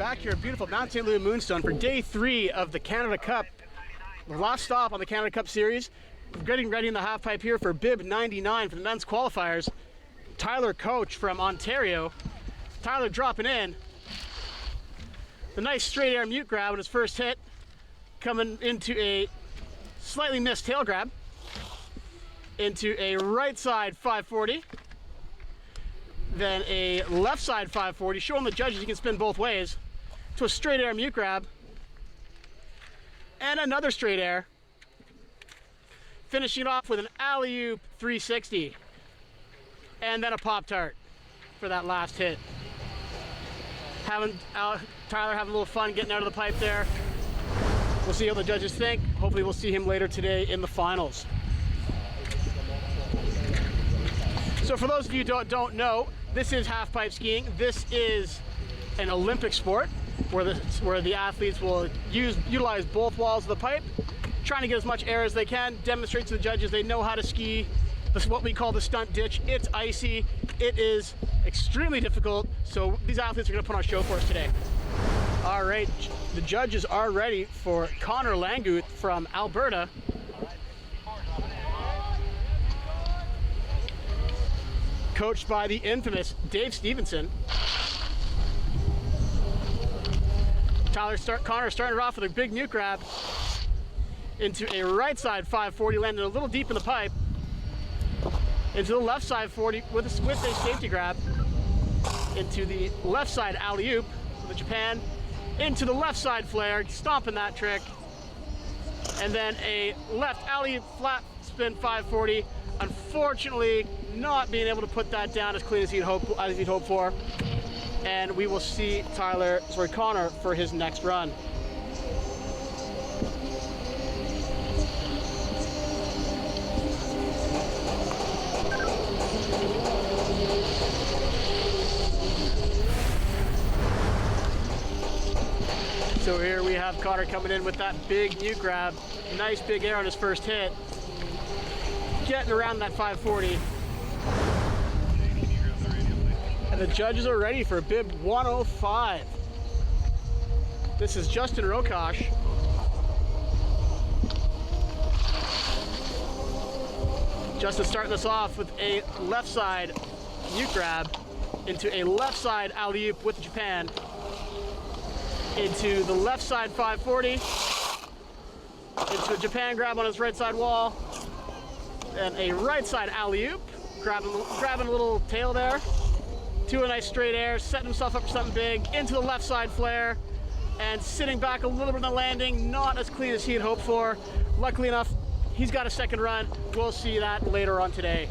back here at beautiful Mount St. Louis Moonstone for day 3 of the Canada Cup. The last stop on the Canada Cup series. We're getting ready in the half pipe here for bib 99 for the men's qualifiers. Tyler Coach from Ontario. Tyler dropping in. The nice straight air mute grab on his first hit. Coming into a slightly missed tail grab. Into a right side 540. Then a left side 540, showing the judges you can spin both ways, to a straight air mute grab, and another straight air, finishing it off with an alley-oop 360, and then a Pop-Tart for that last hit. Tyler having a little fun getting out of the pipe there. We'll see how the judges think. Hopefully we'll see him later today in the finals. So for those of you who don't know, this is half-pipe skiing. This is an Olympic sport where the athletes will utilize both walls of the pipe, trying to get as much air as they can, demonstrate to the judges they know how to ski. This is what we call the stunt ditch. It's icy. It is extremely difficult, so these athletes are going to put on a show for us today. All right, the judges are ready for Connor Languth from Alberta. Coached by the infamous Dave Stevenson. Connor starting it off with a big mute grab into a right side 540, landing a little deep in the pipe. Into the left side 40 with a safety grab. Into the left side alley-oop with a Japan. Into the left side flare, stomping that trick. And then a left alley-oop flat spin 540. Unfortunately, not being able to put that down as clean as he'd hoped for. And we will see Connor for his next run. So here we have Connor coming in with that big mute grab. Nice big air on his first hit. Getting around that 540. And the judges are ready for bib 105. This is Justin Rokosh. Justin starting this off with a left side mute grab into a left side alley-oop with Japan. Into the left side 540. Into a Japan grab on his right side wall. And a right side alley-oop, grabbing a little tail there, to a nice straight air, setting himself up for something big, into the left side flare, and sitting back a little bit on the landing, not as clean as he had hoped for. Luckily enough, he's got a second run. We'll see that later on today.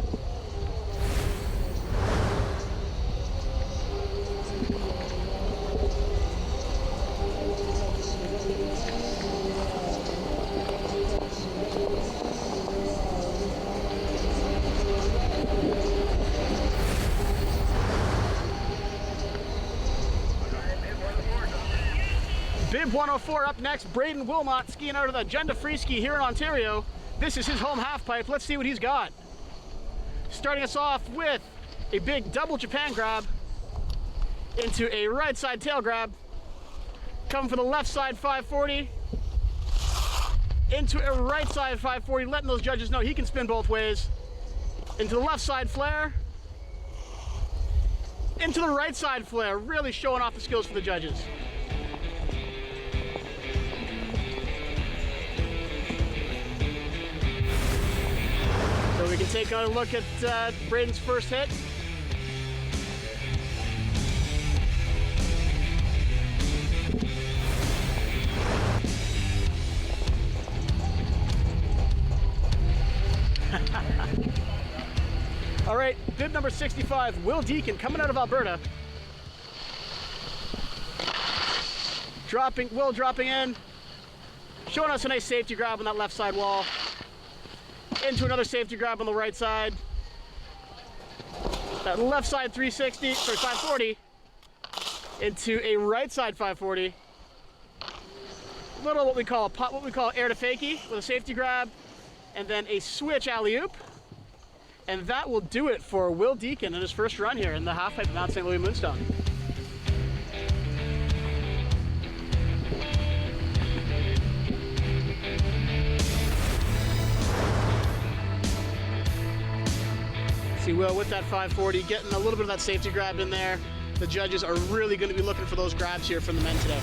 Bib 104 up next. Braden Wilmot skiing out of the Agenda Free Ski here in Ontario. This is his home half pipe. Let's see what he's got. Starting us off with a big double Japan grab into a right side tail grab. Coming for the left side 540 into a right side 540, letting those judges know he can spin both ways. Into the left side flare. Into the right side flare, really showing off the skills for the judges. So we can take a look at Braden's first hit. All right, bib number 65, Will Deacon coming out of Alberta. Will dropping in, showing us a nice safety grab on that left side wall. Into another safety grab on the right side. That left side 360, sorry, 540. Into a right side 540. Little what we call air to fakie with a safety grab, and then a switch alley-oop. And that will do it for Will Deacon in his first run here in the halfpipe of Mount St. Louis Moonstone. will, with that 540, getting a little bit of that safety grab in there. The judges are really going to be looking for those grabs here from the men today.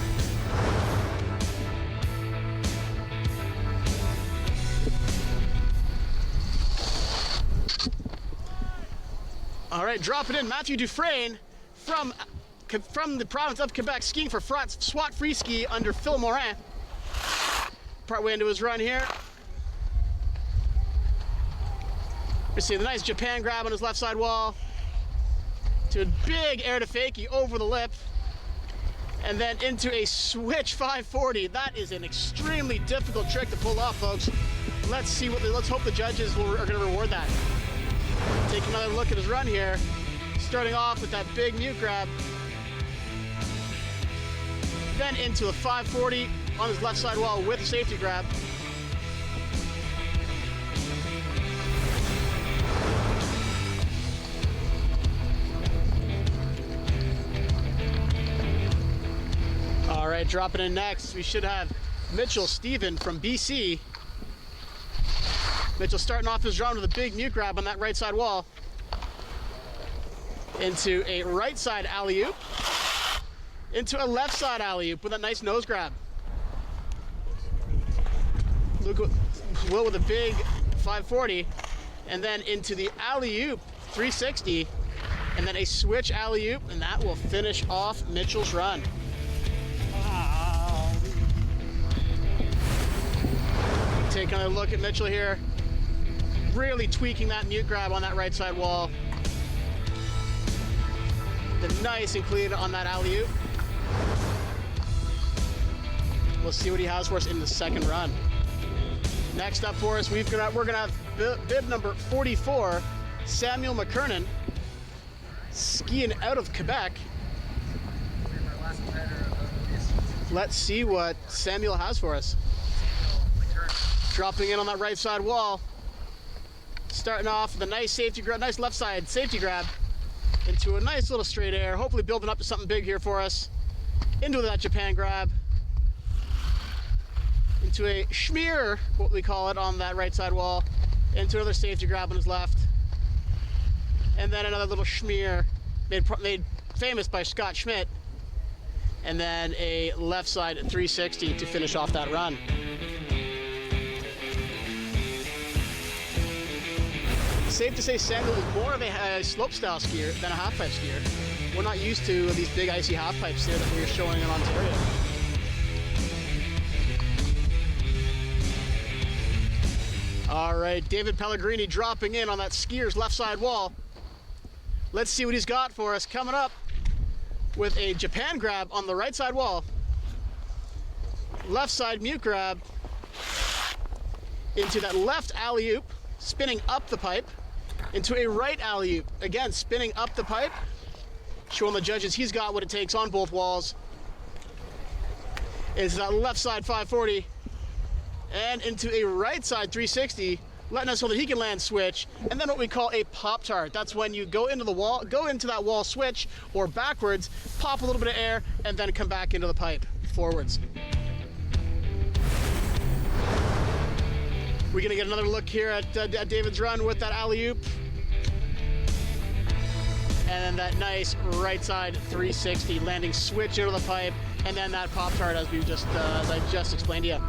All right, dropping in Matthew Dufresne from the province of Quebec, skiing for SWAT Free Ski under Phil Morin. Partway into his run here. We see the nice Japan grab on his left side wall. To a big air to fakie over the lip. And then into a switch 540. That is an extremely difficult trick to pull off, folks. Let's hope the judges are going to reward that. Take another look at his run here. Starting off with that big mute grab. Then into a 540 on his left side wall with a safety grab. All right, dropping in next, we should have Mitchell Stephen from BC. Mitchell starting off his run with a big mute grab on that right side wall. Into a right side alley-oop. Into a left side alley-oop with a nice nose grab. Will with a big 540. And then into the alley-oop 360. And then a switch alley-oop, and that will finish off Mitchell's run. Wow. Take another look at Mitchell here. Really tweaking that mute grab on that right side wall. The nice and clean on that alley-oop. We'll see what he has for us in the second run. Next up for us, we're gonna have bib number 44, Samuel McKernan, skiing out of Quebec. Let's see what Samuel has for us. Dropping in on that right side wall. Starting off with a nice safety grab, nice left side safety grab into a nice little straight air. Hopefully building up to something big here for us. Into that Japan grab. Into a schmear, what we call it, on that right side wall. Into another safety grab on his left. And then another little schmear made famous by Scott Schmidt. And then a left side 360 to finish off that run. Safe to say Samuel is more of a slopestyle skier than a halfpipe skier. We're not used to these big icy halfpipes here that we're showing in Ontario. All right, David Pellegrini dropping in on that skier's left side wall. Let's see what he's got for us coming up with a Japan grab on the right side wall. Left side mute grab into that left alley-oop, spinning up the pipe, into a right alley-oop, again spinning up the pipe, showing the judges he's got what it takes on both walls. Into that left side 540, and into a right side 360, letting us know that he can land switch, and then what we call a Pop-Tart. That's when you go into the wall, go into that wall switch, or backwards, pop a little bit of air, and then come back into the pipe, forwards. We're gonna get another look here at David's run with that alley-oop. And then that nice right side 360, landing switch into the pipe, and then that Pop-Tart as I just explained to you.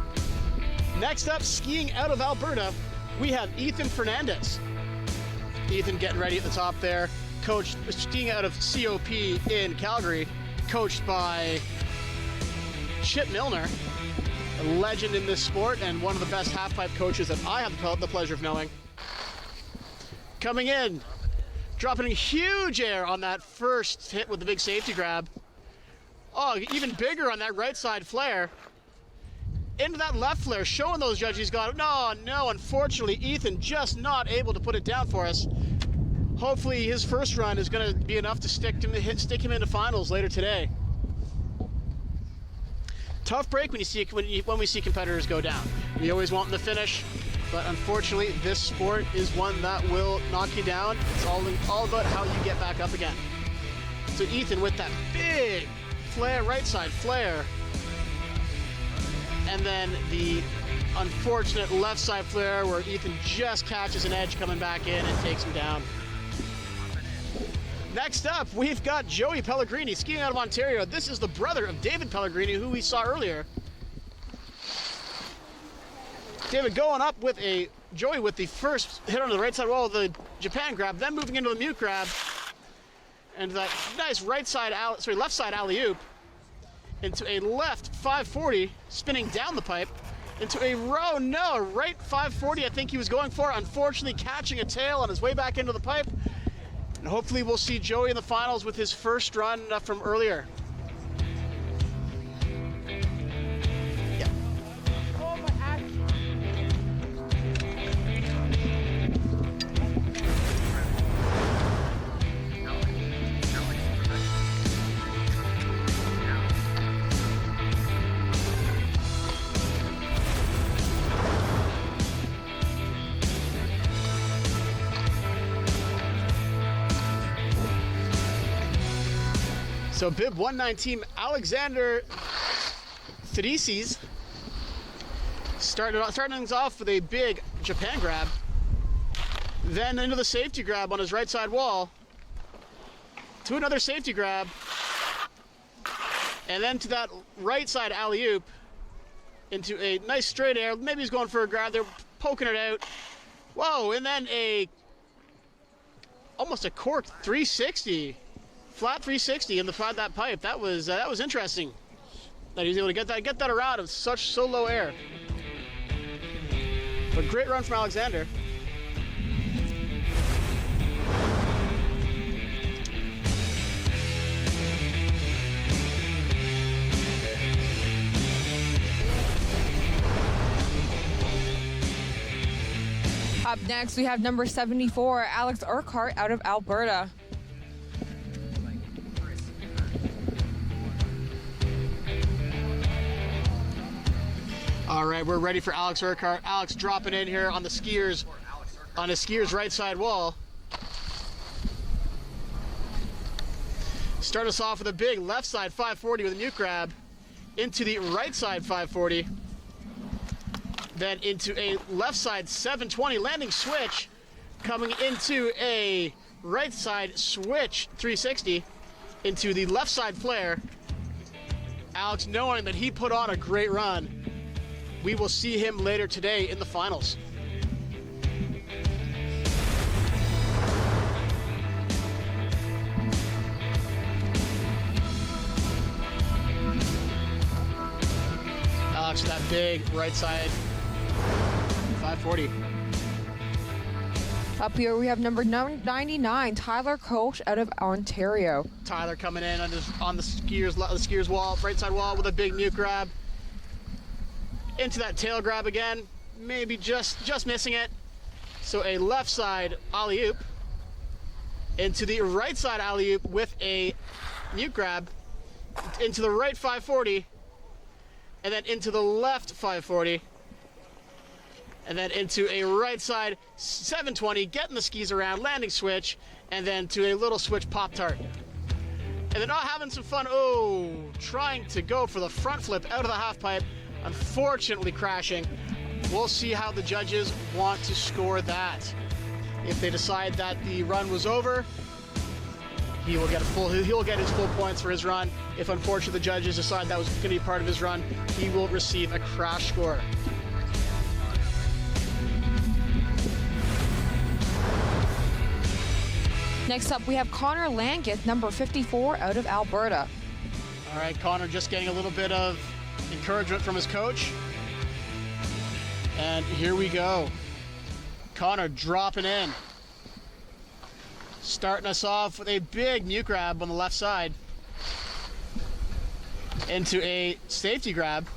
Next up, skiing out of Alberta, we have Ethan Fernandez. Ethan getting ready at the top there, skiing out of COP in Calgary, coached by Chip Milner, a legend in this sport and one of the best halfpipe coaches that I have the pleasure of knowing. Coming in, dropping a huge air on that first hit with the big safety grab. Oh, even bigger on that right side flare. Into that left flare, showing those judges he's got it. No, unfortunately, Ethan just not able to put it down for us. Hopefully his first run is going to be enough to stick him into finals later today. Tough break when we see competitors go down. We always want them to finish, but unfortunately this sport is one that will knock you down. It's all about how you get back up again. So Ethan with that big flare, right side flare, and then the unfortunate left side flare where Ethan just catches an edge coming back in and takes him down. Next up, we've got Joey Pellegrini skiing out of Ontario. This is the brother of David Pellegrini, who we saw earlier. David going up with Joey with the first hit on the right side wall of the Japan grab, then moving into the mute grab, and that nice left side alley-oop into a left 540, spinning down the pipe, into a right 540 I think he was going for, unfortunately catching a tail on his way back into the pipe. And hopefully we'll see Joey in the finals with his first run from earlier. So bib 19 team Alexander Thirisis starting things off with a big Japan grab, then into the safety grab on his right side wall, to another safety grab, and then to that right side alley-oop into a nice straight air. Maybe he's going for a grab, they're poking it out. Whoa, and then almost a corked 360. Flat 360 in that pipe. That was interesting. That he was able to get that around of so low air. But great run from Alexander. Up next, we have number 74, Alex Urquhart out of Alberta. All right, we're ready for Alex Urquhart. Alex dropping in here on his skier's right side wall. Start us off with a big left side 540 with a mute grab into the right side 540, then into a left side 720 landing switch, coming into a right side switch 360 into the left side flare. Alex knowing that he put on a great run. We will see him later today in the finals. Alex, that big right side 540. Up here we have number 99, Tyler Koch out of Ontario. Tyler coming in on the skier's wall, right side wall with a big mute grab. Into that tail grab again, maybe just missing it. So a left side alley-oop into the right side alley-oop with a mute grab into the right 540, and then into the left 540, and then into a right side 720, getting the skis around, landing switch, and then to a little switch Pop-Tart. And then having some fun, trying to go for the front flip out of the half pipe, unfortunately crashing. We'll see how the judges want to score that. If they decide that the run was over, he'll get his full points for his run. If unfortunately the judges decide that was going to be part of his run, he will receive a crash score. Next up we have Connor Langeth, number 54 out of Alberta. All right, Connor just getting a little bit of encouragement from his coach. And here we go. Connor dropping in. Starting us off with a big mute grab on the left side. Into a safety grab.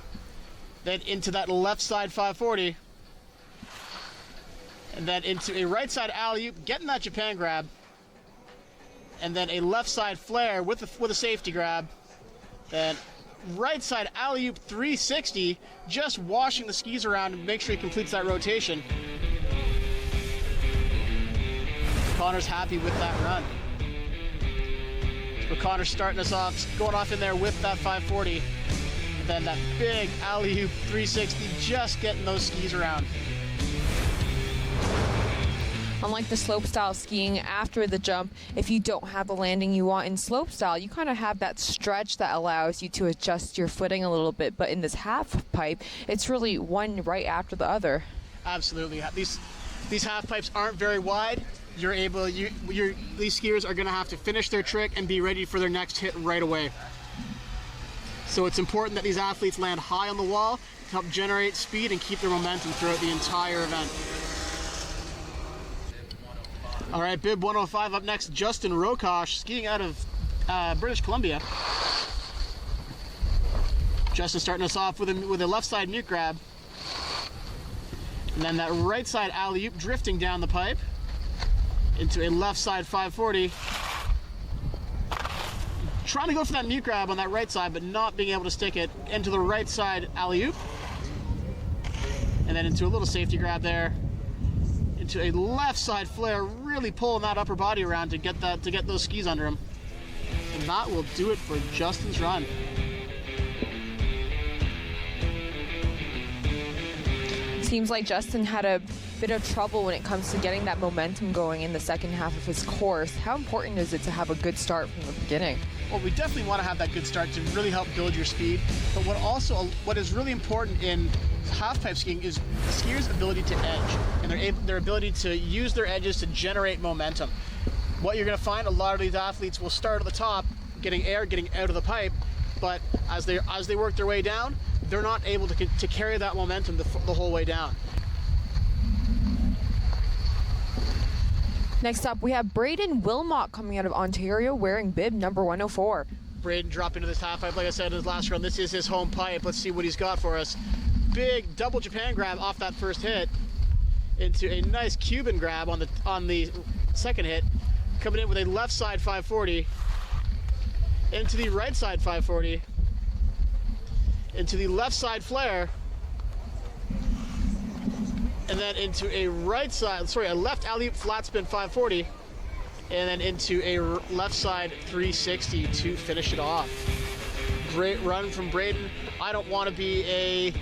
Then into that left side 540. And then into a right side alley-oop, getting that Japan grab. And then a left side flare with a safety grab. Then right side alley-oop 360, just washing the skis around and make sure he completes that rotation. Connor's happy with that run. So Connor's starting us off, going off in there with that 540. And then that big alley-oop 360, just getting those skis around. Unlike the slopestyle skiing after the jump, if you don't have the landing you want in slopestyle, you kind of have that stretch that allows you to adjust your footing a little bit. But in this half pipe, it's really one right after the other. Absolutely. These half pipes aren't very wide. These skiers are going to have to finish their trick and be ready for their next hit right away. So it's important that these athletes land high on the wall to help generate speed and keep their momentum throughout the entire event. All right, bib 105 up next, Justin Rokosh, skiing out of British Columbia. Justin starting us off with a left side mute grab. And then that right side alley-oop drifting down the pipe into a left side 540. Trying to go for that mute grab on that right side, but not being able to stick it into the right side alley-oop. And then into a little safety grab there. Into a left side flare, really pulling that upper body around to get those skis under him. And that will do it for Justin's run. Seems like Justin had a bit of trouble when it comes to getting that momentum going in the second half of his course. How important is it to have a good start from the beginning? Well, we definitely want to have that good start to really help build your speed. But what is really important in half-pipe skiing is the skier's ability to edge and their ability to use their edges to generate momentum. What you're going to find, a lot of these athletes will start at the top, getting out of the pipe, but as they work their way down, they're not able to carry that momentum the whole way down. Next up, we have Braden Wilmot coming out of Ontario wearing bib number 104. Braden dropping into this half pipe, like I said in his last run. This is his home pipe. Let's see what he's got for us. Big double Japan grab off that first hit into a nice Cuban grab on the second hit, coming in with a left side 540 into the right side 540 into the left side flare, and then into a left alley-oop flat spin 540, and then into a left side 360 to finish it off. Great run from Braden. I don't want to be a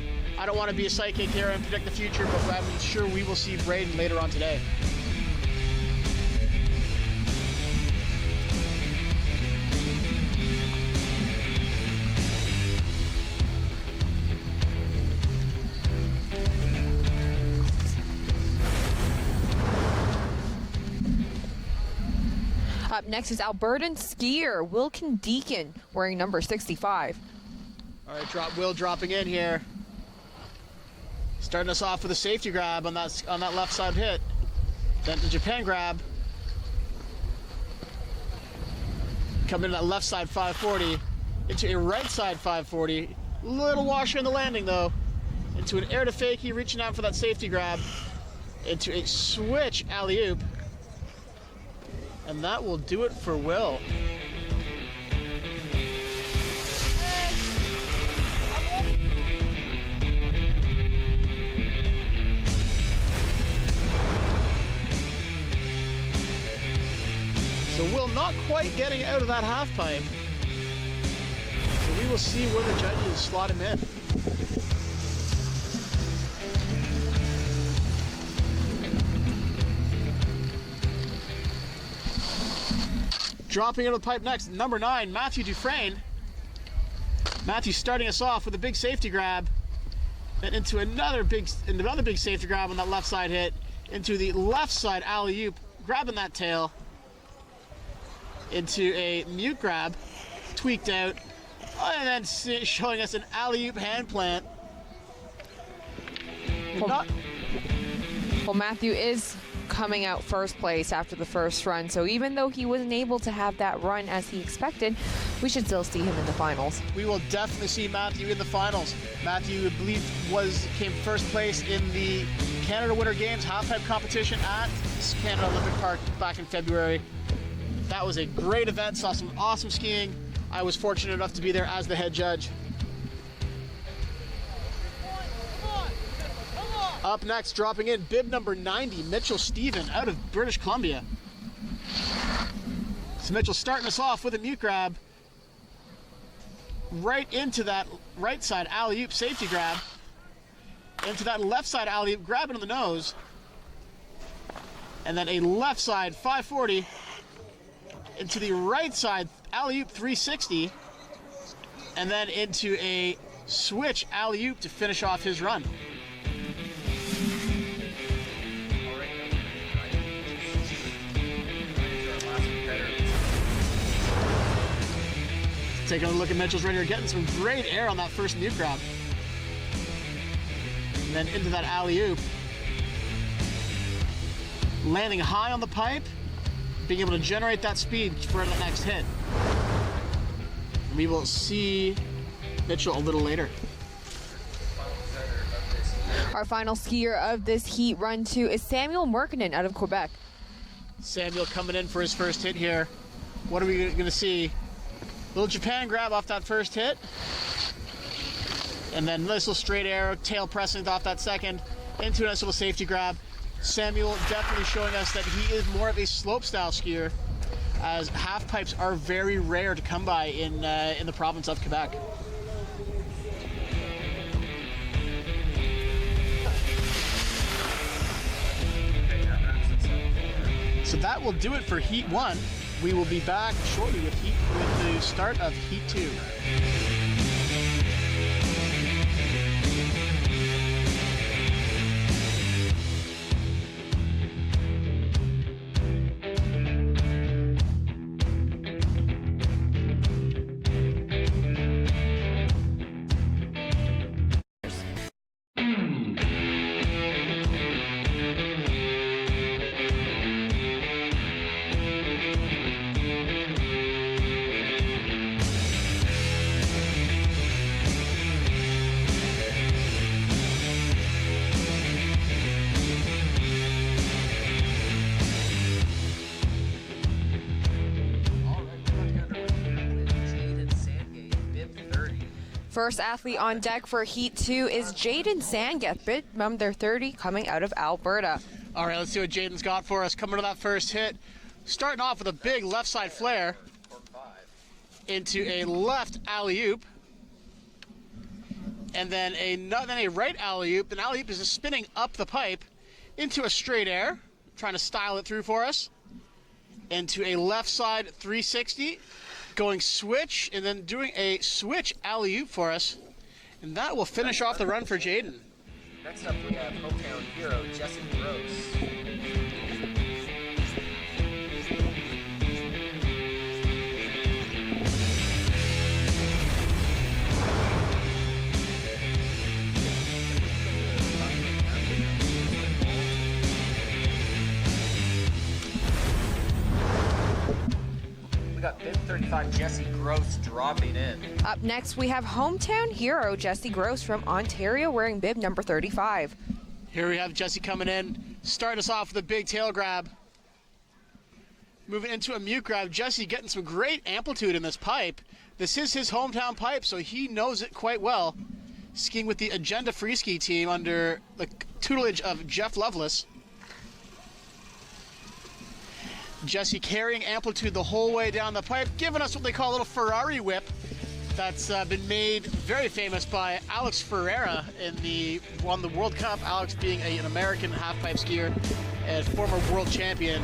psychic here and predict the future, but I'm sure we will see Braden later on today. Up next is Albertan skier Wilkin Deacon wearing number 65. All right, Will dropping in here. Starting us off with a safety grab on that left side hit. Then the Japan grab. Coming in that left side 540 into a right side 540. Little washer in the landing though. Into an air to fakie, reaching out for that safety grab. Into a switch alley-oop. And that will do it for Will. So Will not quite getting out of that half pipe. So we will see where the judges slot him in. Dropping into the pipe next, number 9, Matthew Dufresne. Matthew starting us off with a big safety grab, then into another big safety grab on that left side hit, into the left side alley-oop, grabbing that tail, into a mute grab, tweaked out, and then showing us an alley-oop hand plant. Well, Matthew is coming out first place after the first run, so even though he wasn't able to have that run as he expected, we should still see him in the finals. We will definitely see Matthew in the finals. Matthew, I believe, came first place in the Canada Winter Games half-pipe competition at Canada Olympic Park back in February. That was a great event, saw some awesome skiing. I was fortunate enough to be there as the head judge. Up next, dropping in, bib number 90, Mitchell Stephen out of British Columbia. So Mitchell starting us off with a mute grab, right into that right side alley-oop safety grab, into that left side alley-oop, grabbing on the nose, and then a left side 540 into the right side alley-oop 360, and then into a switch alley-oop to finish off his run. Taking a look at Mitchell's right here, getting some great air on that first nuke grab. And then into that alley-oop. Landing high on the pipe, being able to generate that speed for the next hit. We will see Mitchell a little later. Our final skier of this heat run 2 is Samuel Merkinen out of Quebec. Samuel coming in for his first hit here. What are we going to see? Little Japan grab off that first hit. And then nice little straight arrow, tail pressing off that second, into a nice little safety grab. Samuel definitely showing us that he is more of a slopestyle skier, as half pipes are very rare to come by in the province of Quebec. So that will do it for Heat 1. We will be back shortly with the start of Heat 2. First athlete on deck for Heat 2 is Jaden Sangeth, bid number 30, coming out of Alberta. All right, let's see what Jaden's got for us. Coming to that first hit, starting off with a big left side flare into a left alley-oop, and then a right alley-oop. An alley-oop is just spinning up the pipe into a straight air, trying to style it through for us, into a left side 360, going switch, and then doing a switch alley-oop for us, and that will finish off the run for Jaden. Next up, we have hometown hero Jesse Gross. We got bib 35 Jesse Gross dropping in. Up next, we have hometown hero Jesse Gross from Ontario, wearing bib number 35. Here we have Jesse coming in, starting us off with a big tail grab. Moving into a mute grab, Jesse getting some great amplitude in this pipe. This is his hometown pipe, so he knows it quite well. Skiing with the Agenda Free Ski team under the tutelage of Jeff Lovelace. Jesse carrying amplitude the whole way down the pipe, giving us what they call a little Ferrari whip that's been made very famous by Alex Ferreira won the World Cup. Alex being an American half-pipe skier and former world champion.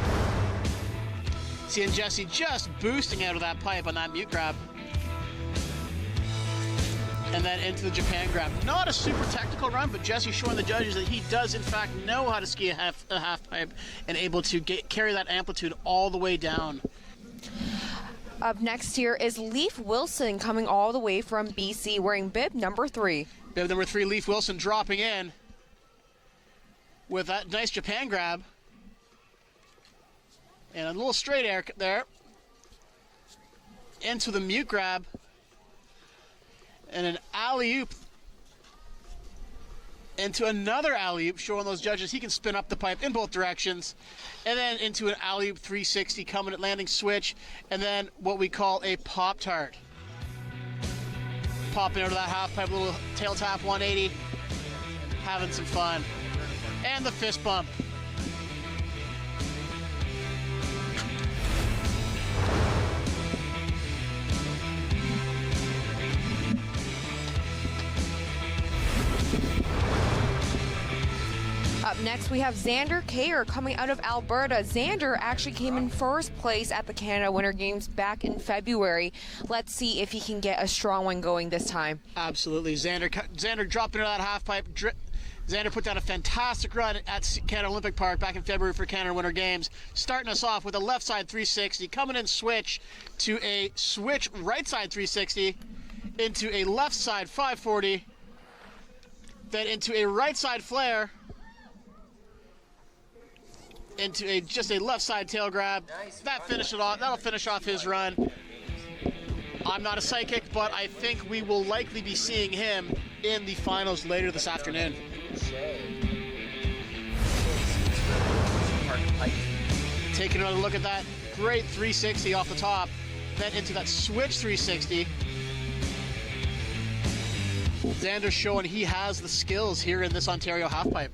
Seeing Jesse just boosting out of that pipe on that mute grab. And then into the Japan grab. Not a super technical run, but Jesse showing the judges that he does in fact know how to ski a half pipe and able to carry that amplitude all the way down. Up next here is Leaf Wilson, coming all the way from BC, wearing bib number 3. Bib number 3, Leaf Wilson dropping in with that nice Japan grab. And a little straight air there. Into the mute grab. And an alley-oop into another alley-oop, showing those judges he can spin up the pipe in both directions. And then into an alley-oop 360, coming at landing switch, and then what we call a pop-tart. Popping over that half pipe, little tail tap 180, having some fun. And the fist bump. Up next, we have Xander Kayer coming out of Alberta. Xander actually came in first place at the Canada Winter Games back in February. Let's see if he can get a strong one going this time. Absolutely. Xander dropped into that half pipe. Xander put down a fantastic run at Canada Olympic Park back in February for Canada Winter Games. Starting us off with a left side 360, coming in switch to a switch right side 360, into a left side 540, then into a right side flare, into just a left side tail grab. That'll finish off his run. I'm not a psychic, but I think we will likely be seeing him in the finals later this afternoon. Taking another look at that great 360 off the top, then into that switch 360. Xander's showing he has the skills here in this Ontario halfpipe.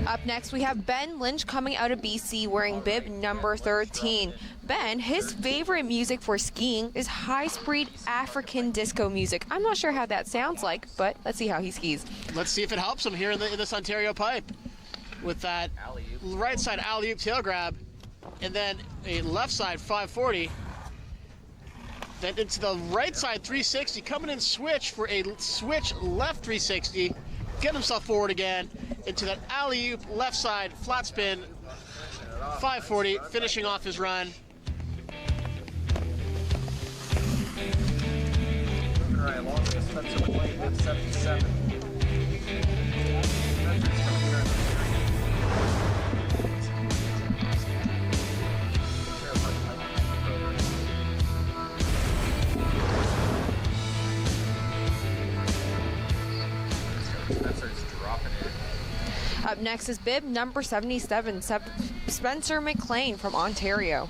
Up next, we have Ben Lynch coming out of BC wearing bib number 13. Ben, his favorite music for skiing is high-speed African disco music. I'm not sure how that sounds like, but let's see how he skis. Let's see if it helps him here in this Ontario pipe. With that right side alley-oop tail grab, and then a left side 540. Then into the right side 360, coming in switch for a switch left 360. Get himself forward again into that alley-oop left side flat spin 540, finishing off his run. Moving right along with Spencer McLean with 77. Up next is bib number 77, Spencer McLean from Ontario.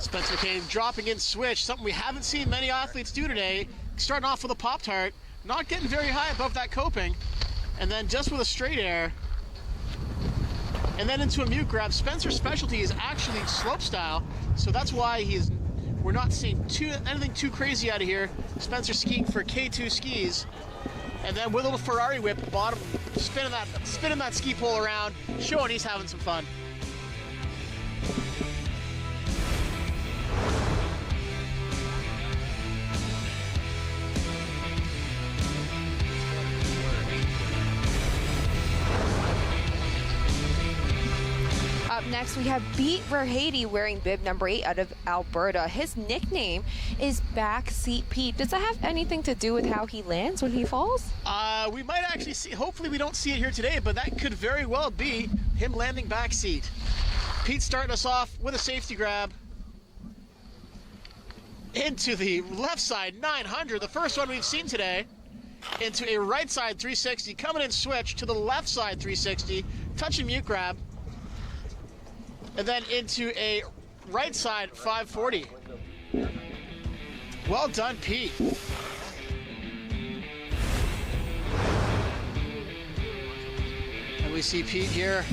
Spencer McLean dropping in switch, something we haven't seen many athletes do today. Starting off with a Pop-Tart, not getting very high above that coping, and then just with a straight air, and then into a mute grab. Spencer's specialty is actually slope style, so that's why we're not seeing anything too crazy out of here. Spencer skiing for K2 skis. And then with a little Ferrari whip, bottom, spinning that ski pole around, showing he's having some fun. Up next, we have Beat Verhady wearing bib number 8 out of Alberta. His nickname is Backseat Pete. Does that have anything to do with how he lands when he falls? We might actually see, hopefully we don't see it here today, but that could very well be him landing backseat. Pete starting us off with a safety grab into the left side 900, the first one we've seen today, into a right side 360, coming in switch to the left side 360, touching mute grab, and then into a right side 540. Well done, Pete. And we see Pete here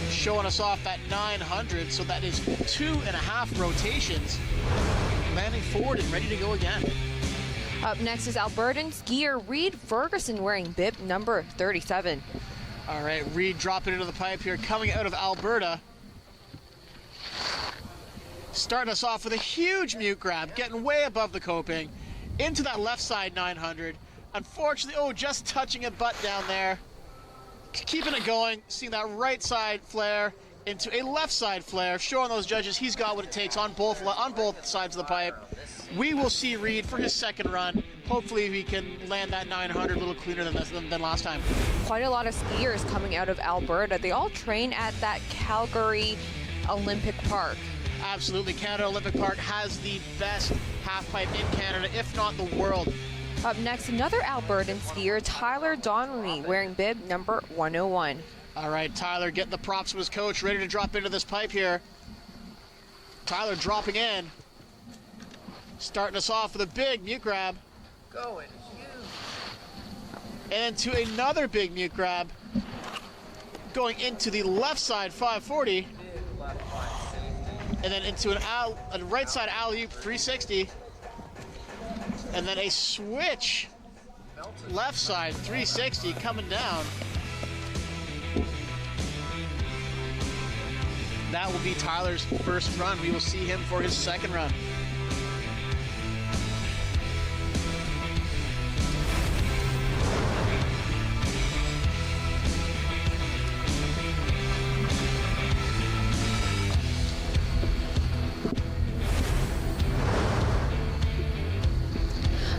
showing us off that 900, so that is 2.5 rotations, landing forward and ready to go again. Up next is Albertan skier Reed Ferguson wearing bib number 37. All right, Reed dropping into the pipe here, coming out of Alberta. Starting us off with a huge mute grab, getting way above the coping, into that left side 900. Unfortunately, just touching a butt down there. Keeping it going, seeing that right side flare into a left side flare, showing those judges he's got what it takes on both sides of the pipe. We will see Reed for his second run. Hopefully we can land that 900 a little cleaner than last time. Quite a lot of skiers coming out of Alberta. They all train at that Calgary Olympic Park. Absolutely, Canada Olympic Park has the best halfpipe in Canada, if not the world. Up next, another Albertan skier, Tyler Donnelly, wearing bib number 101. All right, Tyler getting the props from his coach, ready to drop into this pipe here. Tyler dropping in. Starting us off with a big mute grab. Going huge. And to another big mute grab. Going into the left side 540. And then into a right side alley-oop 360. And then a switch left side 360 coming down. That will be Tyler's first run. We will see him for his second run.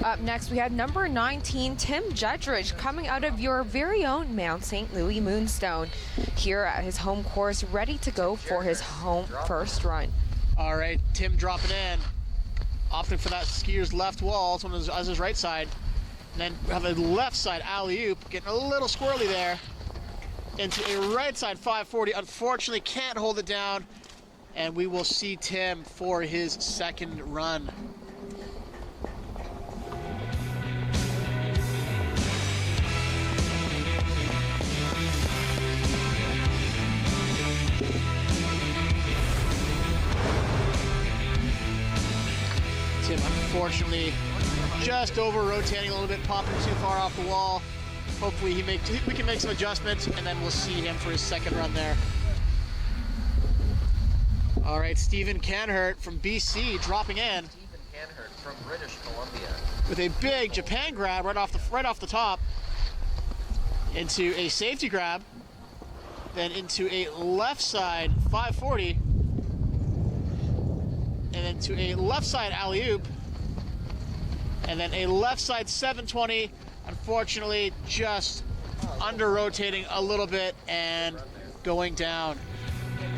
Up next, we have number 19, Tim Jedridge, coming out of your very own Mount St. Louis Moonstone, here at his home course, ready to go for his home first run. All right, Tim dropping in, opting for that skier's left wall as his right side, and then have a left side alley-oop, getting a little squirrely there, into a right side 540. Unfortunately, can't hold it down, and we will see Tim for his second run. Tim, unfortunately, just over rotating a little bit, popping too far off the wall. Hopefully we can make some adjustments, and then we'll see him for his second run there. All right, Stephen Canhurt from BC dropping in. Stephen Canhurt from British Columbia. With a big Japan grab right off the top, into a safety grab, then into a left side 540. And then to a left side alley-oop, and then a left side 720. Unfortunately, just under rotating a little bit and going down.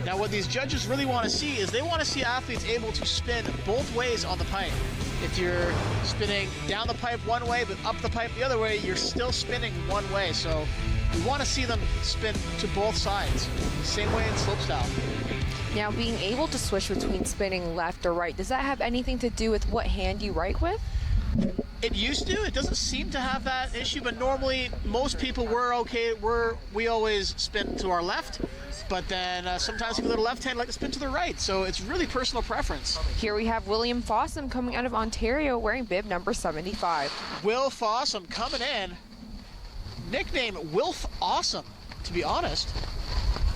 Now, what these judges really want to see is they want to see athletes able to spin both ways on the pipe. If you're spinning down the pipe one way but up the pipe the other way, you're still spinning one way. So we want to see them spin to both sides, same way in slopestyle. Now, being able to switch between spinning left or right, does that have anything to do with what hand you write with? It used to. It doesn't seem to have that issue, but normally most people were okay. We always spin to our left, but then sometimes people that are left-handed like to spin to the right. So it's really personal preference. Here we have William Fossum coming out of Ontario wearing bib number 75. Will Fossum coming in, nickname Wilf Awesome, to be honest.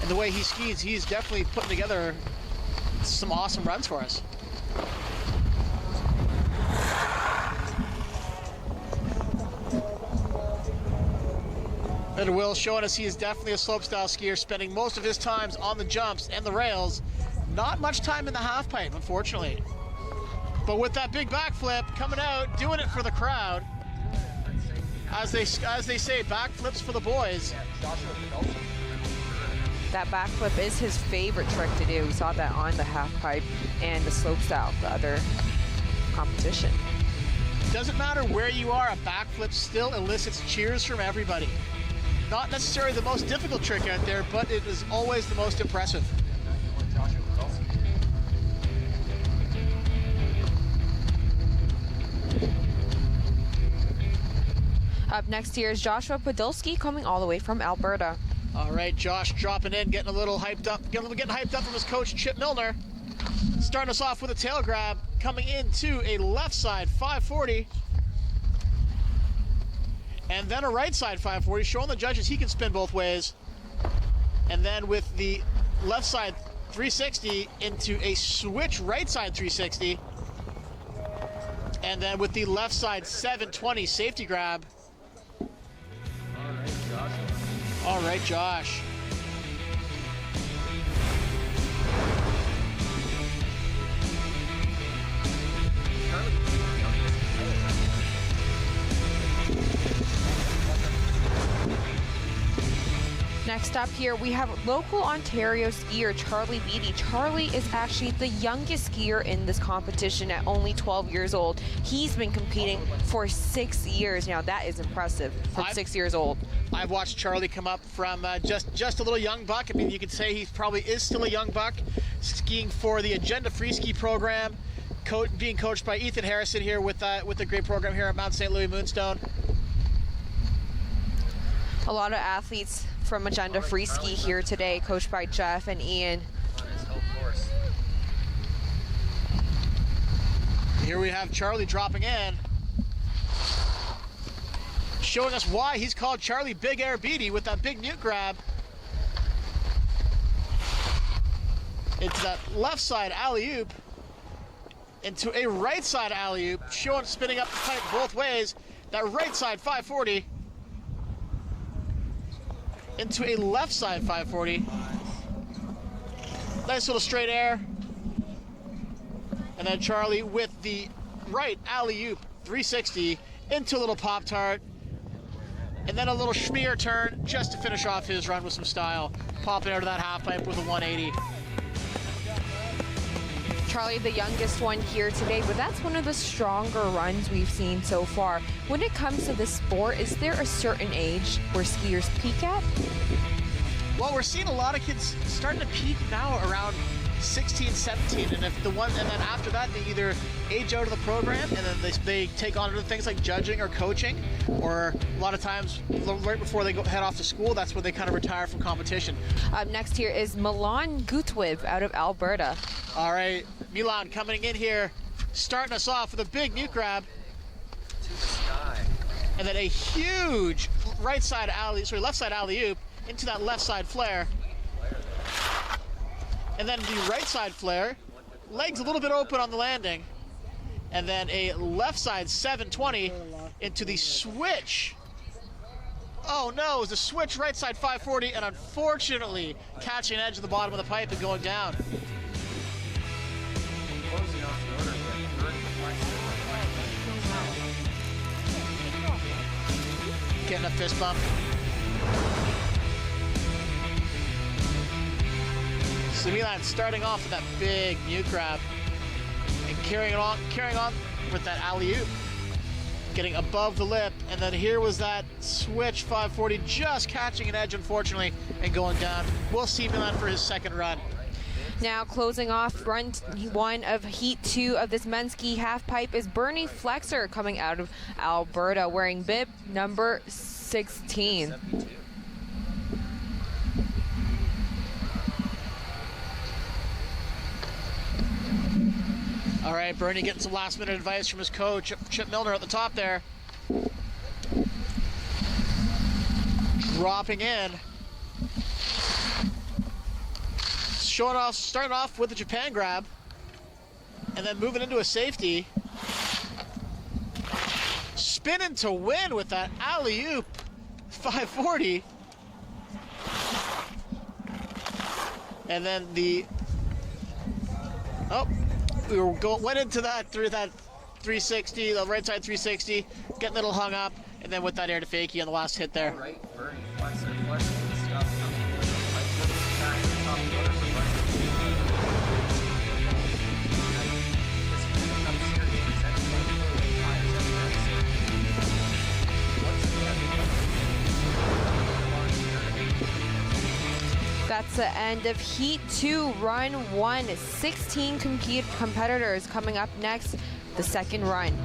And the way he skis, he's definitely putting together some awesome runs for us. And Will showing us he is definitely a slopestyle skier, spending most of his times on the jumps and the rails. Not much time in the half pipe, unfortunately. But with that big backflip coming out, doing it for the crowd. As they say, backflips for the boys. That backflip is his favorite trick to do. We saw that on the half pipe and the slopestyle, the other competition. Doesn't matter where you are, a backflip still elicits cheers from everybody. Not necessarily the most difficult trick out there, but it is always the most impressive. Up next here is Joshua Podolsky coming all the way from Alberta. All right, Josh dropping in, getting a little hyped up, getting hyped up from his coach, Chip Milner. Starting us off with a tail grab, coming into a left side 540. And then a right side 540, showing the judges he can spin both ways. And then with the left side 360 into a switch right side 360. And then with the left side 720 safety grab. All right, Josh. Next up here, we have local Ontario skier Charlie Beatty. Charlie is actually the youngest skier in this competition at only 12 years old. He's been competing for 6 years now. That is impressive from 6 years old. I've watched Charlie come up from just a little young buck. I mean, you could say he probably is still a young buck, skiing for the Agenda Free Ski program, being coached by Ethan Harrison here with the great program here at Mount St. Louis Moonstone. A lot of athletes from Agenda Free Ski here today, coached by Jeff and Ian. Here we have Charlie dropping in. showing us why he's called Charlie Big Air Beatty with that big mute grab. Into that left side alley-oop, into a right side alley-oop, spinning up the pipe both ways. That right side 540 into a left side 540. Nice little straight air. And then Charlie with the right alley-oop 360 into a little Pop-Tart. And then a little schmear turn just to finish off his run with some style. Popping out of that half pipe with a 180. Charlie, the youngest one here today, but that's one of the stronger runs we've seen so far. When it comes to this sport, is there a certain age where skiers peak at? Well, we're seeing a lot of kids starting to peak now around 16, 17, and then after that they either age out of the program and then they take on other things like judging or coaching, or a lot of times right before they head off to school, that's where they kind of retire from competition. Up next here is Milan Gutwiv out of Alberta. All right, Milan coming in here, starting us off with a big mute grab. To the sky. And then a huge left side alley-oop into that left side flare. And then the right side flare, legs a little bit open on the landing. And then a left side 720 into the switch. Oh no, it was the switch right side 540, and unfortunately catching an edge at the bottom of the pipe and going down. Closing off the order with third flexor. Getting a fist bump. So Milan starting off with that big mute grab and carrying on with that alley-oop, getting above the lip, and then here was that switch 540 just catching an edge unfortunately and going down. We'll see Milan for his second run. Now closing off run one of heat 2 of this men's ski half pipe is Bernie Flexer coming out of Alberta wearing bib number 16. All right, Bernie getting some last minute advice from his coach, Chip Milner at the top there. Dropping in. Starting off with a Japan grab, and then moving into a safety. Spinning to win with that alley-oop 540. And then went into that through that 360, the right side 360, getting a little hung up, and then with that air to fakie on the last hit there. Right, Bernie, flexor, stuff coming with the pipe to the back of the top of the order for Bernie. This becomes serious presented by the tires and brakes. That's the end of Heat 2, Run 1. 16 competitors coming up next, the second run.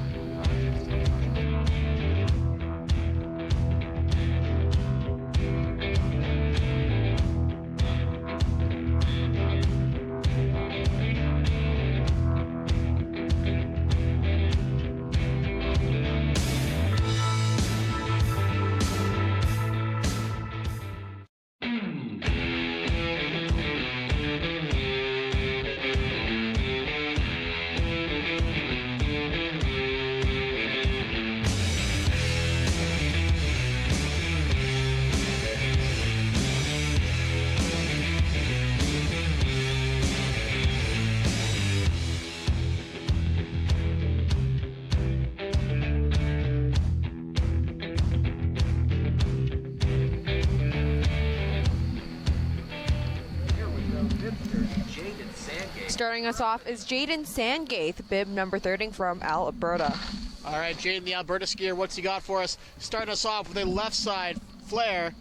Starting us off is Jaden Sandgaith, bib number 30 from Alberta. All right, Jaden, the Alberta skier, what's he got for us? Starting us off with a left side flare,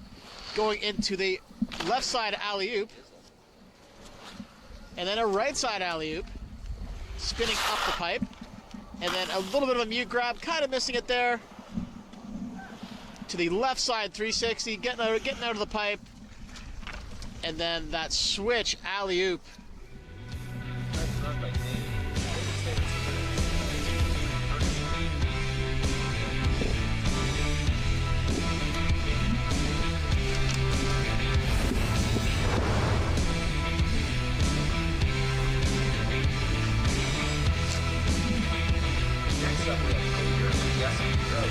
going into the left side alley-oop, and then a right side alley-oop, spinning up the pipe, and then a little bit of a mute grab, kind of missing it there, to the left side 360, getting out of the pipe, and then that switch alley-oop. Next up, we have Jesse Gross.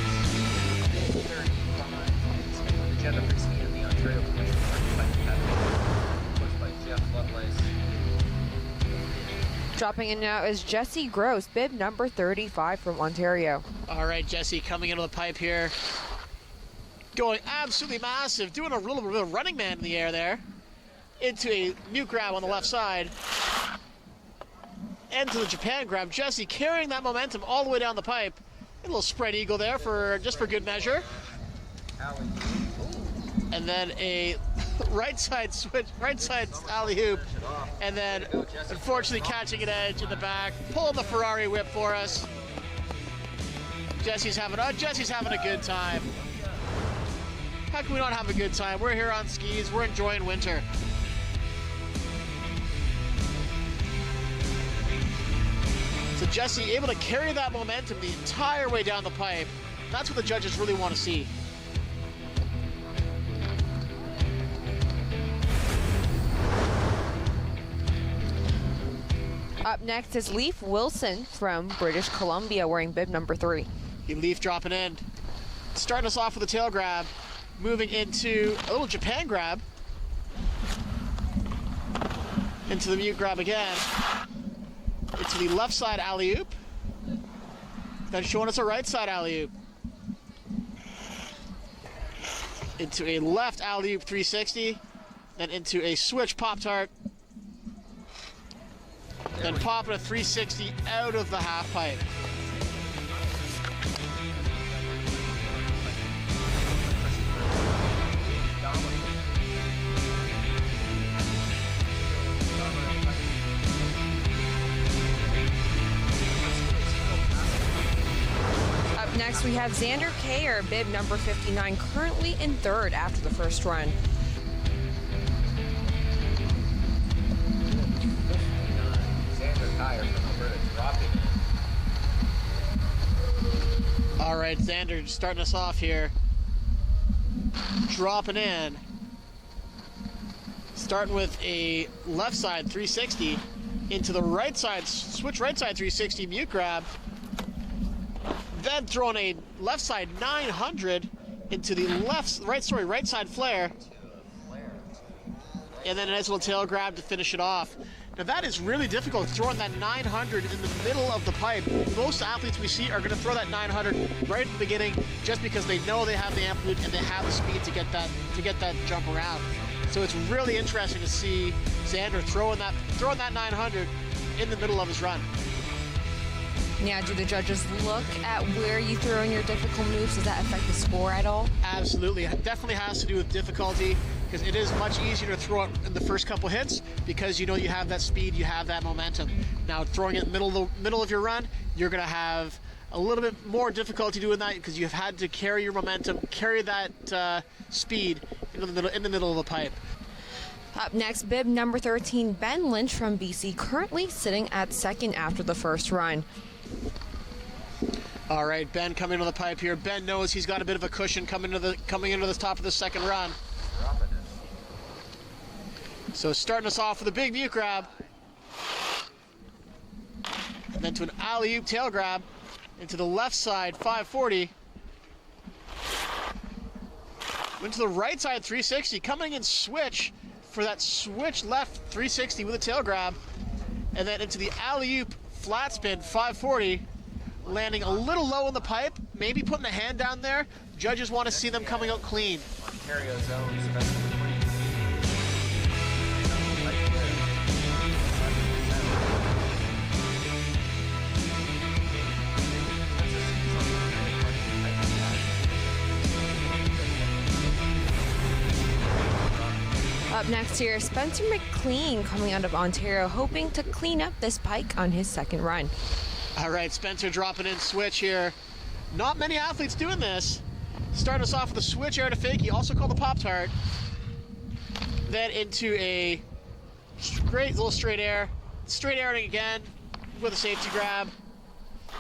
35. Agenda Freestyle in the Ontario Commercial Park Academy. Coached by Jeff Lovelace. Dropping in now is Jesse Gross, bib number 35 from Ontario. All right, Jesse coming into the pipe here. Going absolutely massive, doing a little bit of running man in the air there. Into a mute grab on the left side. And to the Japan grab. Jesse carrying that momentum all the way down the pipe. A little spread eagle there just for good measure. And then a right side switch, right side alley hoop. And then unfortunately catching an edge in the back. Pulling the Ferrari whip for us. Jesse's having a good time. How can we not have a good time? We're here on skis, we're enjoying winter. So Jesse able to carry that momentum the entire way down the pipe. That's what the judges really want to see. Up next is Leaf Wilson from British Columbia, wearing bib number 3. Leaf dropping in. Starting us off with a tail grab. Moving into a little Japan grab. Into the mute grab again. Into the left side alley-oop. Then showing us a right side alley-oop. Into a left alley-oop 360. Then into a switch Pop-Tart. Then popping a 360 out of the half pipe. Up next we have Xander Kayer, bib number 59, currently in 3rd after the first run. All right, Xander starting us off here. Dropping in. Starting with a left side 360 into the right side, switch right side 360 mute grab. Then throwing a left side 900 into the right side flare. And then a nice little tail grab to finish it off. Now that is really difficult, throwing that 900 in the middle of the pipe. Most athletes we see are going to throw that 900 right at the beginning just because they know they have the amplitude and they have the speed to get that jump around. So it's really interesting to see Xander throwing that 900 in the middle of his run. Now, do the judges look at where you throw in your difficult moves? Does that affect the score at all? Absolutely. It definitely has to do with difficulty, because it is much easier to throw it in the first couple hits because you know you have that speed, you have that momentum. Now, throwing it in the middle of your run, you're going to have a little bit more difficulty doing that because you've had to carry your momentum, carry that speed in the middle of the pipe. Up next, bib number 13, Ben Lynch from BC, currently sitting at 2nd after the first run. All right, Ben coming into the pipe here. Ben knows he's got a bit of a cushion coming into the top of the second run. So starting us off with a big mute grab. And then to an alley-oop tail grab into the left side 540. Went to the right side 360, coming in switch for that switch left 360 with a tail grab. And then into the alley-oop flat spin 540. Landing a little low in the pipe, maybe putting a hand down there. Judges want to see them coming out clean. Ontario zones. Up next here, Spencer McLean coming out of Ontario, hoping to clean up this pike on his second run. All right, Spencer dropping in switch here. Not many athletes doing this. Starting us off with a switch air to fakie, also called the Pop-Tart. Then into a little straight air. Straight airing again with a safety grab.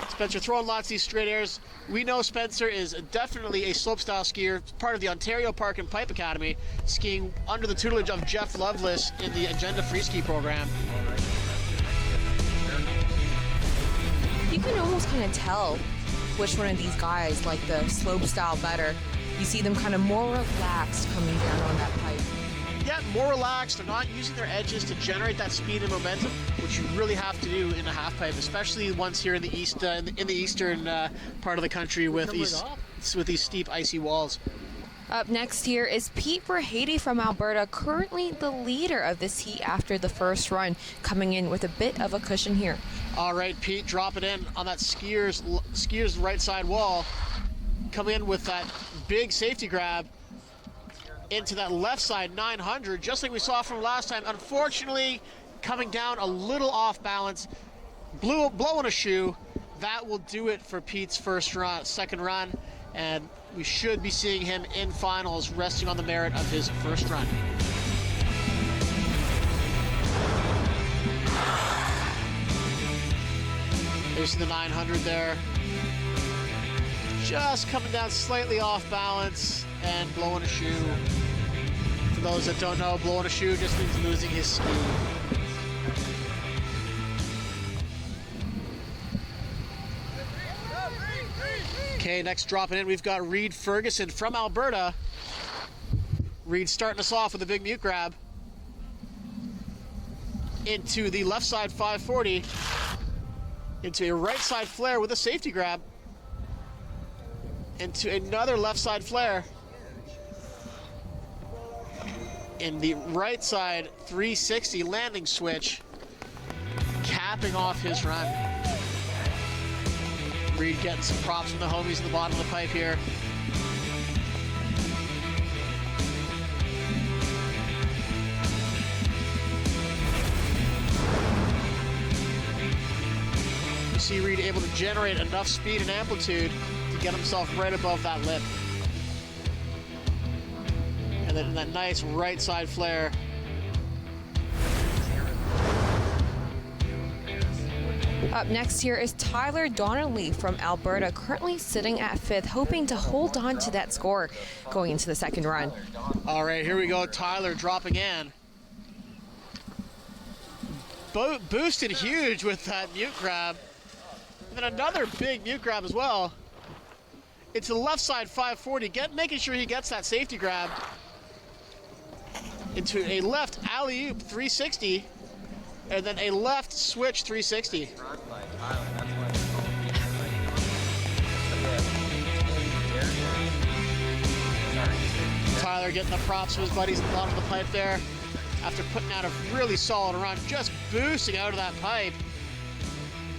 Spencer throwing lots of these straight airs. We know Spencer is definitely a slopestyle skier, part of the Ontario Park and Pipe Academy, skiing under the tutelage of Jeff Lovelace in the Agenda Free Ski program. You can almost kind of tell which one of these guys like the slope style better. You see them kind of more relaxed coming down on that pipe. Yeah, more relaxed. They're not using their edges to generate that speed and momentum, which you really have to do in a half pipe, especially ones here in the east, in the eastern part of the country with these steep, icy walls. Up next here is Pete Verhady from Alberta, currently the leader of this heat after the first run, coming in with a bit of a cushion here. All right, Pete, drop it in on that skier's right side wall. Come in with that big safety grab into that left side 900, just like we saw from last time. Unfortunately, coming down a little off balance, blowing a shoe. That will do it for Pete's second run, and we should be seeing him in finals, resting on the merit of his first run. There's the 900 there. Just coming down slightly off balance and blowing a shoe. For those that don't know, blowing a shoe just means losing his ski. Okay, next dropping in, we've got Reed Ferguson from Alberta. Reed starting us off with a big mute grab into the left side 540, into a right side flare with a safety grab, into another left side flare, in the right side 360 landing switch, capping off his run. Reed getting some props from the homies in the bottom of the pipe here. You see Reed able to generate enough speed and amplitude to get himself right above that lip. And then that nice right side flare. Up next here is Tyler Donnelly from Alberta, currently sitting at 5th, hoping to hold on to that score going into the second run. All right, here we go. Tyler dropping in. Boosted huge with that mute grab. And then another big mute grab as well. It's the left side 540, making sure he gets that safety grab into a left alley-oop 360, and then a left switch 360. Tyler getting the props from his buddies at the bottom of the pipe there after putting out a really solid run, just boosting out of that pipe.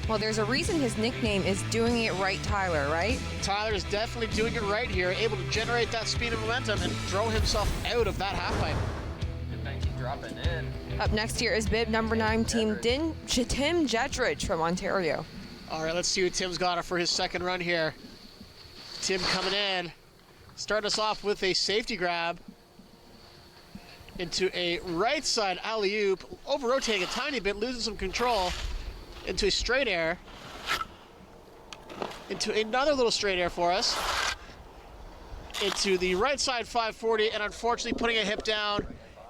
Well, there's a reason his nickname is Doing It Right Tyler, right? Tyler is definitely doing it right here, able to generate that speed and momentum and throw himself out of that half pipe. Good 19 dropping in. Up next here is bib number 9 team Tim Jedridge from Ontario. All right, let's see what Tim's got for his second run here. Tim coming in, starting us off with a safety grab into a right side alley-oop, over-rotating a tiny bit, losing some control, into a straight air, into another little straight air for us, into the right side 540, and unfortunately putting a hip down,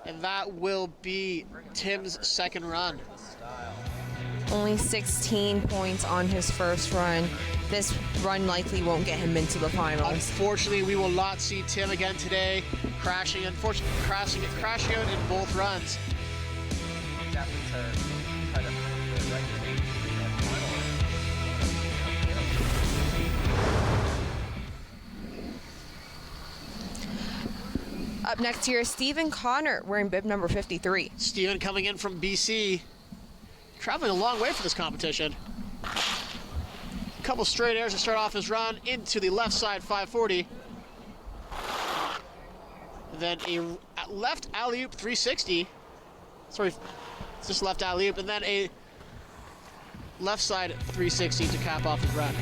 and that will be Tim's second run. Only 16 points on his first run. This run likely won't get him into the finals. Unfortunately, we will not see Tim again today, crashing out in both runs. Up next here is Stephen Connor wearing bib number 53. Stephen coming in from BC, traveling a long way for this competition. A couple straight airs to start off his run into the left side 540. Then a left alley-oop 360. Sorry, it's just left alley-oop, and then a left side 360 to cap off his run.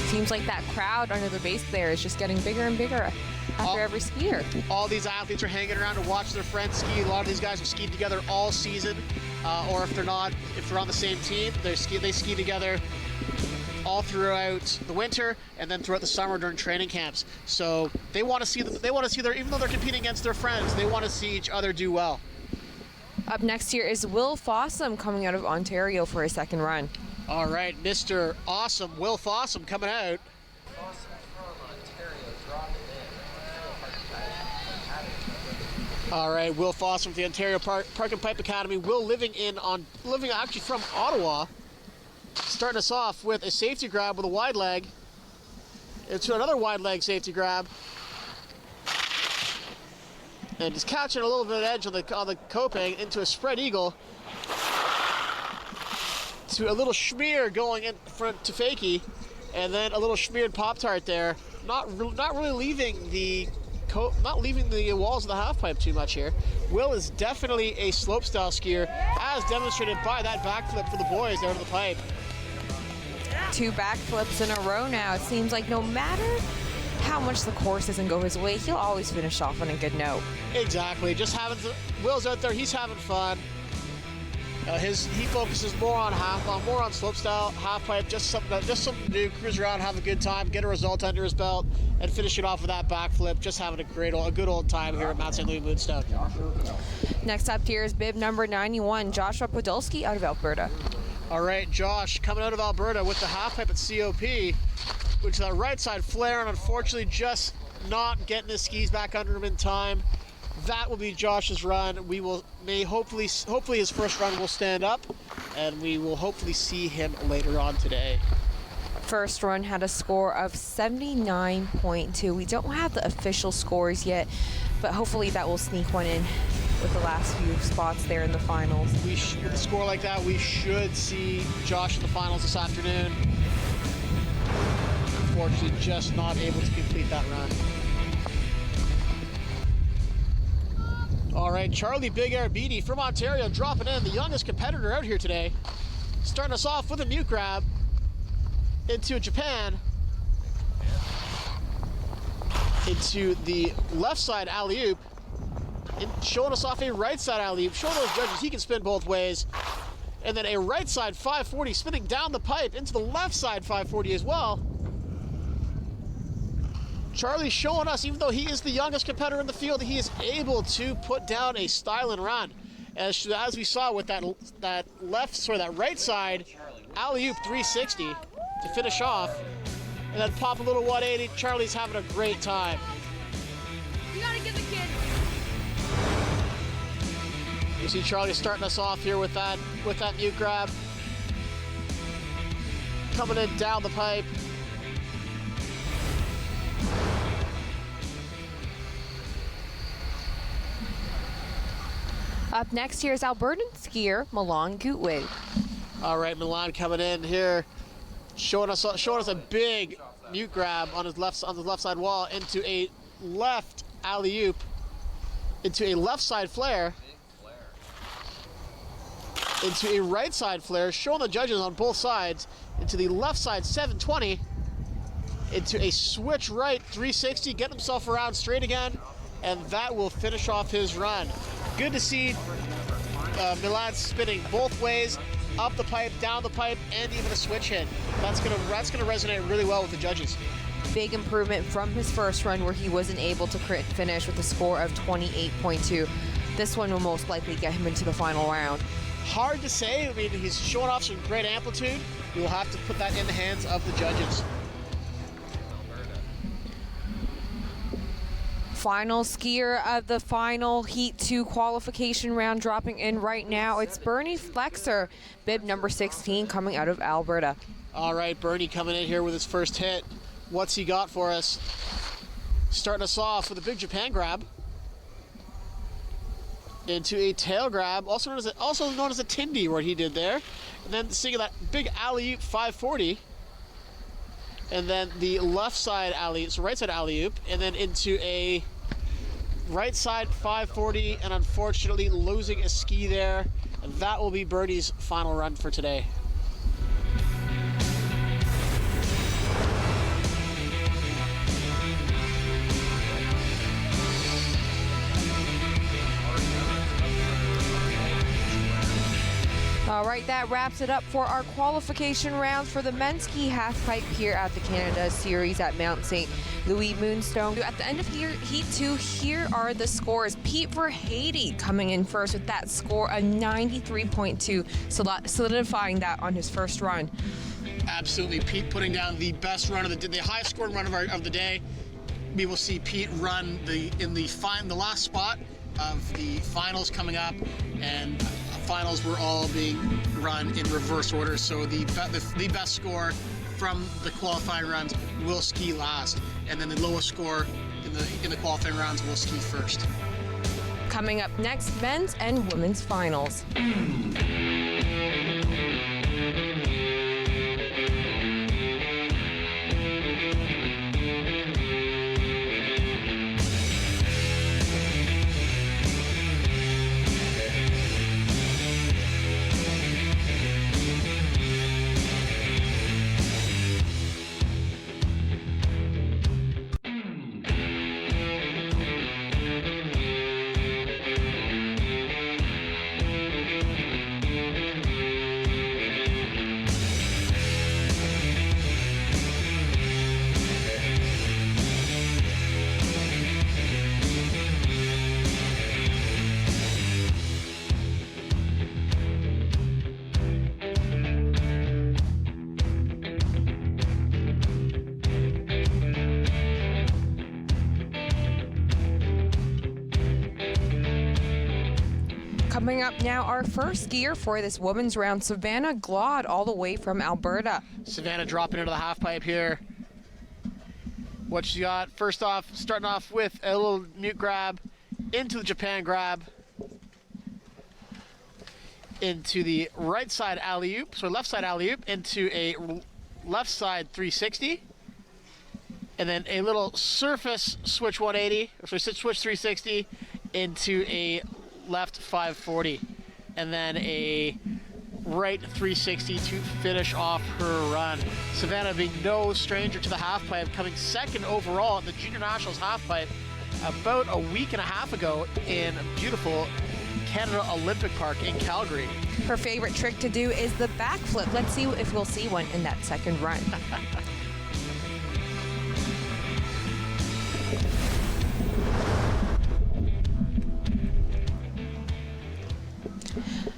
Seems like that crowd under the base there is just getting bigger and bigger after every skier. All these athletes are hanging around to watch their friends ski. A lot of these guys have skied together all season, or if they're not, if they're on the same team, they ski together all throughout the winter and then throughout the summer during training camps. So they want to see them. They want to see even though they're competing against their friends, they want to see each other do well. Up next here is Will Fossum coming out of Ontario for his second run. All right, Mr. Awesome, Will Fossum coming out. Awesome from Ontario, dropping in. All right, Will Fossum with the Ontario Park and Pipe Academy. Will living actually from Ottawa. Starting us off with a safety grab with a wide leg. Into another wide leg safety grab. And just catching a little bit of edge on the coping into a spread eagle. To a little schmear going in front to fakie. And then a little schmeared Pop-Tart there. Not really leaving the walls of the half pipe too much here. Will is definitely a slopestyle skier, as demonstrated by that backflip for the boys out of the pipe. 2 backflips in a row now. It seems like no matter how much the course doesn't go his way, he'll always finish off on a good note. Exactly. Will's out there. He's having fun. He focuses more on slopestyle, half pipe, just something to do, cruise around, have a good time, get a result under his belt, and finish it off with that backflip. Just having a good old time here at Mount St. Louis Moonstone. Next up here is bib number 91, Joshua Podolski out of Alberta. All right, Josh coming out of Alberta with the half pipe at COP, which is that right side flare, and unfortunately just not getting his skis back under him in time. That will be Josh's run. Hopefully his first run will stand up, and we will hopefully see him later on today. First run had a score of 79.2. We don't have the official scores yet, but hopefully that will sneak one in with the last few spots there in the finals. With a score like that, we should see Josh in the finals this afternoon. Unfortunately, just not able to complete that run. All right, Charlie Big Air Beatty from Ontario dropping in, the youngest competitor out here today. Starting us off with a mute grab into Japan. Into the left side alley-oop. Showing us off a right side alley-oop. Showing those judges he can spin both ways. And then a right side 540 spinning down the pipe into the left side 540 as well. Charlie showing us, even though he is the youngest competitor in the field, he is able to put down a styling run. As we saw with that right side alley-oop 360 to finish off, and then pop a little 180. Charlie's having a great time. You gotta get the kid. You see Charlie starting us off here with that mute grab, coming in down the pipe. Up next here is Albertan skier Milan Gutwig. All right, Milan coming in here, showing us a big mute grab on the left side wall into a left alley-oop, into a left side flare, into a right side flare, showing the judges on both sides, into the left side 720, into a switch right 360, getting himself around straight again, and that will finish off his run. Good to see Milan spinning both ways, up the pipe, down the pipe, and even a switch hit. That's gonna resonate really well with the judges. Big improvement from his first run where he wasn't able to finish with a score of 28.2. This one will most likely get him into the final round. Hard to say. I mean, he's showing off some great amplitude. We will have to put that in the hands of the judges. Final skier of the final Heat 2 qualification round dropping in right now. It's Bernie Flexer, bib number 16, coming out of Alberta. All right, Bernie coming in here with his first hit. What's he got for us? Starting us off with a big Japan grab into a tail grab, also known as a Tindy, what he did there. And then seeing that big alley-oop 540. And then the left side alley, so right side alley-oop, and then into a right side 540, and unfortunately losing a ski there. And that will be Bernie's final run for today. All right, that wraps it up for our qualification rounds for the men's ski halfpipe here at the Canada Series at Mount St. Louis Moonstone. At the end of Heat 2, here are the scores. Pete Verhady coming in first with that score of 93.2, solidifying that on his first run. Absolutely, Pete putting down the best run of the highest scoring run of the day. We will see Pete run in the last spot of the finals coming up, and finals were all being run in reverse order. So the best score from the qualifying runs will ski last, and then the lowest score in the qualifying rounds will ski first. Coming up next, men's and women's finals. Coming up now, our first skier for this women's round, Savannah Glaude, all the way from Alberta. Savannah dropping into the half pipe here. What she got, first off, starting off with a little mute grab into the Japan grab, into the right side alley-oop, so left side alley-oop, into a left side 360, and then a little surface switch 180, or switch 360, into a left 540, and then a right 360 to finish off her run. Savannah being no stranger to the half pipe, coming second overall at the Junior Nationals half pipe about a week and a half ago in beautiful Canada Olympic Park in Calgary. Her favorite trick to do is the backflip. Let's see if we'll see one in that second run.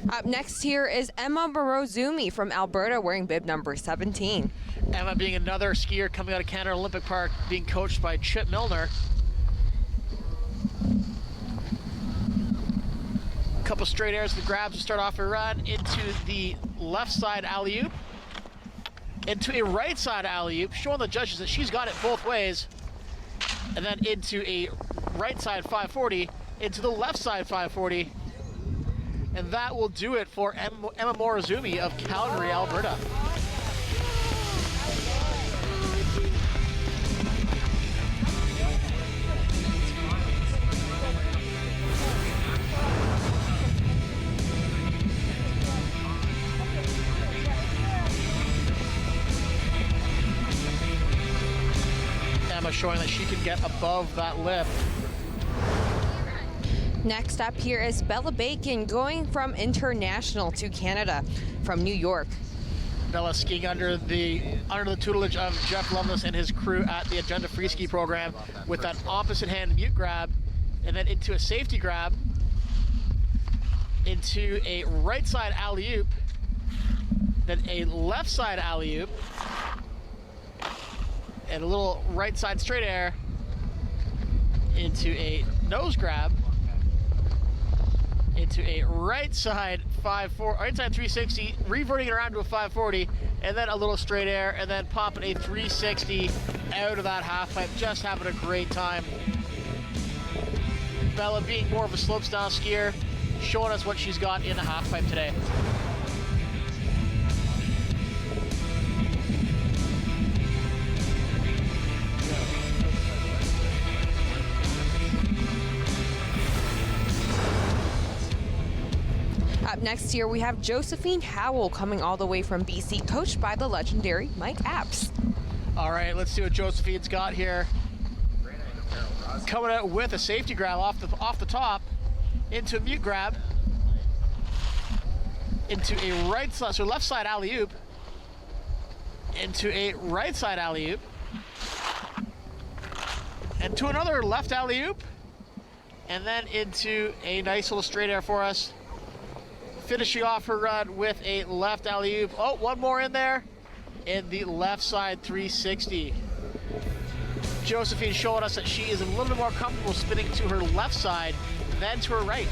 Up next here is Emma Morozumi from Alberta, wearing bib number 17. Emma being another skier coming out of Canada Olympic Park, being coached by Chip Milner. Couple straight airs with grabs to start off her run, into the left side alley-oop, into a right side alley-oop, showing the judges that she's got it both ways, and then into a right side 540, into the left side 540, and that will do it for Emma Morozumi of Calgary, Alberta. Emma showing that she can get above that lip. Next up here is Bella Bacon, going from international to Canada from New York. Bella skiing under the tutelage of Jeff Loveless and his crew at the Agenda Free Ski program, with that opposite hand mute grab, and then into a safety grab, into a right side alley-oop, then a left side alley-oop, and a little right side straight air, into a nose grab, into a right side 360, reverting it around to a 540, and then a little straight air, and then popping a 360 out of that half pipe. Just having a great time. Bella being more of a slopestyle skier, showing us what she's got in the half pipe today. Up next here, we have Josephine Howell, coming all the way from BC, coached by the legendary Mike Apps. All right, let's see what Josephine's got here. Coming out with a safety grab off the top, into a mute grab, into a right side, so left side alley-oop, into a right side alley-oop, and to another left alley-oop, and then into a nice little straight air for us. Finishing off her run with a left alley-oop. Oh, one more in there, in the left side 360. Josephine showing us that she is a little bit more comfortable spinning to her left side than to her right.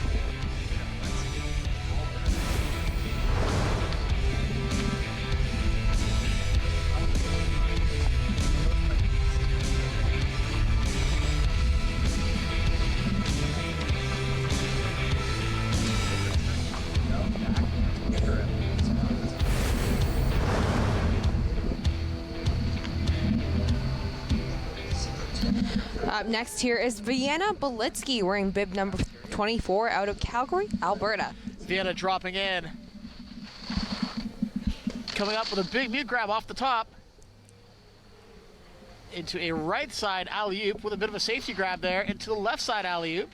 Up next here is Vienna Belitsky wearing bib number 24 out of Calgary, Alberta. Vienna dropping in. Coming up with a big mute grab off the top. Into a right side alley-oop with a bit of a safety grab there. Into the left side alley-oop.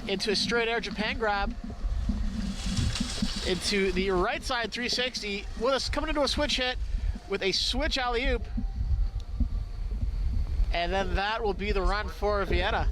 Into a straight air Japan grab. Into the right side 360 with us coming into a switch hit with a switch alley-oop. And then that will be the run for Vienna.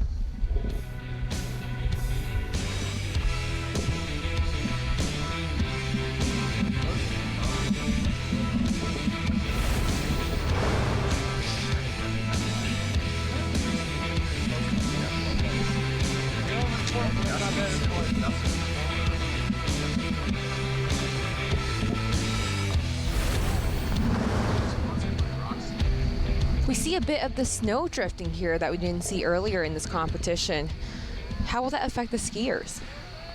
We see a bit of the snow drifting here that we didn't see earlier in this competition. How will that affect the skiers?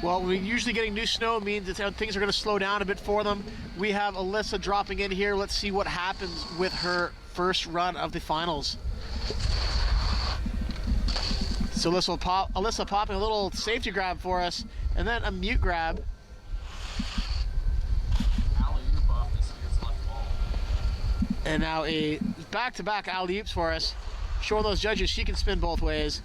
Well, we're usually getting new snow means that things are going to slow down a bit for them. We have Alyssa dropping in here. Let's see what happens with her first run of the finals. So Alyssa popping a little safety grab for us, and then a mute grab. And now a back-to-back alley-oops for us, showing those judges she can spin both ways.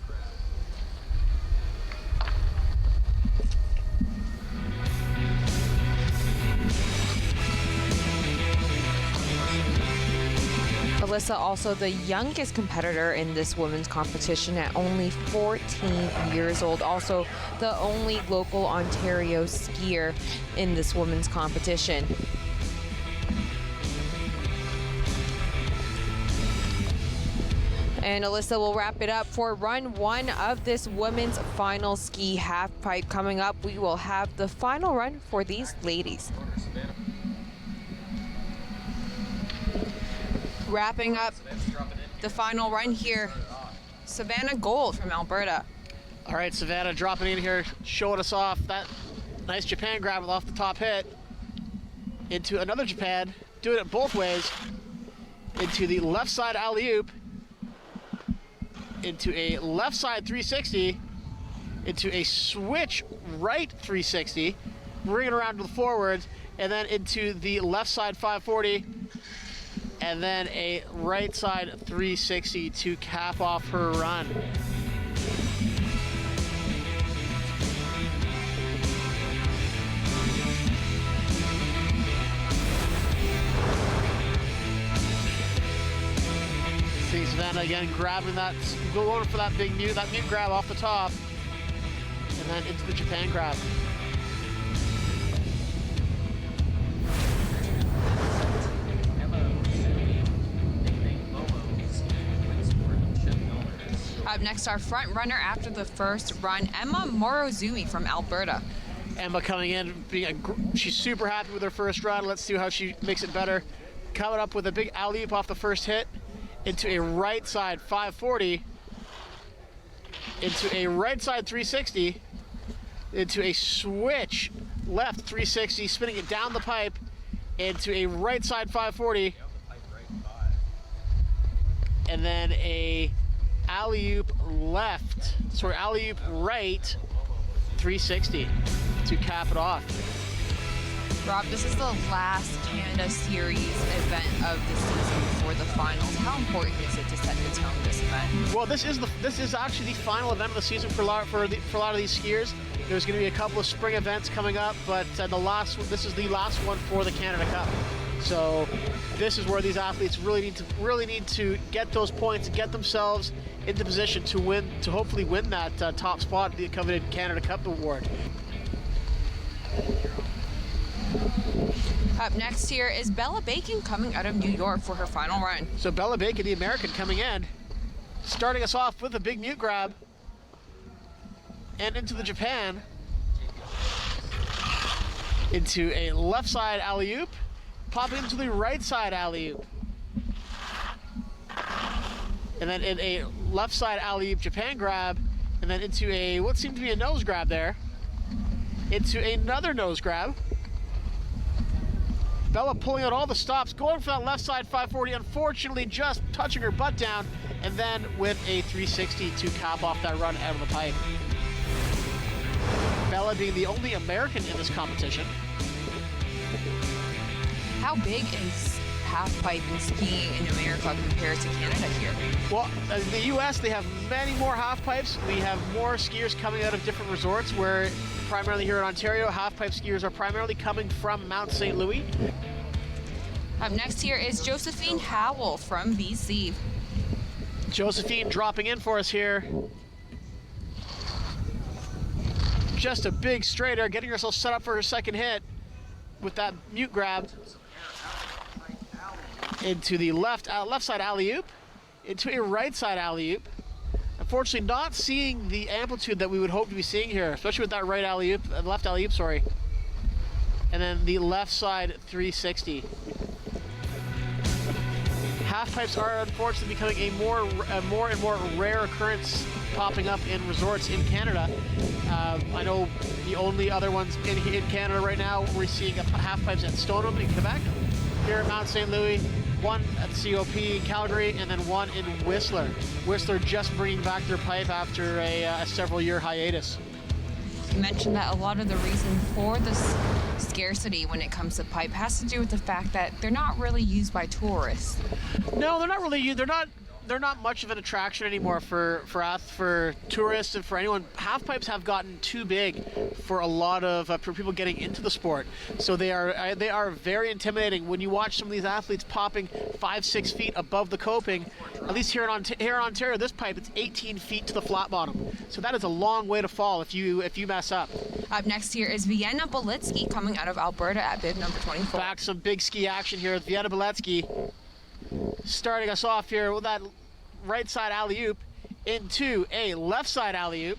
Alyssa, also the youngest competitor in this women's competition at only 14 years old. Also the only local Ontario skier in this women's competition. And Alyssa will wrap it up for run one of this women's final ski half pipe. Coming up, we will have the final run for these ladies. Wrapping up the final run here, Savannah Gold from Alberta. All right, Savannah dropping in here, showing us off that nice Japan grab with off the top hit. Into another Japan, doing it both ways. Into the left side alley-oop. Into a left side 360, into a switch right 360, bring it around to the forwards, and then into the left side 540, and then a right side 360 to cap off her run. See Savannah again grabbing that, going for that big mute, grab off the top, and then into the Japan grab. Up next, our front runner after the first run, Emma Morozumi from Alberta. Emma coming in, she's super happy with her first run. Let's see how she makes it better. Coming up with a big alley-oop off the first hit, into a right side 540, into a right side 360, into a switch left 360, spinning it down the pipe, into a right side 540, and then a alley-oop right 360 to cap it off. Rob, this is the last Canada Series event of the season before the finals. How important is it to set the tone this event? Well, this is actually the final event of the season for a lot of these skiers. There's going to be a couple of spring events coming up, but this is the last one for the Canada Cup. So this is where these athletes really need to get those points and get themselves into position to hopefully win that top spot, the coveted Canada Cup award. Up next here is Bella Bacon coming out of New York for her final run. So Bella Bacon, the American, coming in, starting us off with a big mute grab and into the Japan, into a left side alley-oop, popping into the right side alley-oop, and then in a left side alley-oop Japan grab, and then into a what seemed to be a nose grab there, into another nose grab. Bella pulling out all the stops, going for that left side 540, unfortunately just touching her butt down, and then with a 360 to cap off that run out of the pipe. Bella being the only American in this competition. How big is half-pipe and skiing in America compared to Canada here? Well, in the US, they have many more half-pipes. We have more skiers coming out of different resorts, where primarily here in Ontario, half-pipe skiers are primarily coming from Mount St. Louis. Up next here is Josephine Howell from BC. Josephine dropping in for us here. Just a big straighter, getting herself set up for her second hit with that mute grab. Into the left side alley-oop, into a right side alley-oop. Unfortunately, not seeing the amplitude that we would hope to be seeing here, especially with that right alley-oop, left alley-oop, sorry. And then the left side 360. Half pipes are unfortunately becoming a more and more rare occurrence, popping up in resorts in Canada. I know the only other ones in Canada right now, we're seeing half pipes at Stoneham in Quebec, here at Mount St. Louis, one at the COP in Calgary, and then one in Whistler. Whistler just bringing back their pipe after a several-year hiatus. You mentioned that a lot of the reason for this scarcity when it comes to pipe has to do with the fact that they're not really used by tourists. No, they're not really. They're not much of an attraction anymore for tourists and for anyone. Half pipes have gotten too big for a lot of for people getting into the sport. So they are very intimidating. When you watch some of these athletes popping 5-6 feet above the coping, at least here in Ontario, this pipe, it's 18 feet to the flat bottom. So that is a long way to fall if you mess up. Up next here is Vienna Belitsky coming out of Alberta at bib number 24. Back some big ski action here with Vienna Belitsky, starting us off here with that right side alley-oop into a left side alley-oop,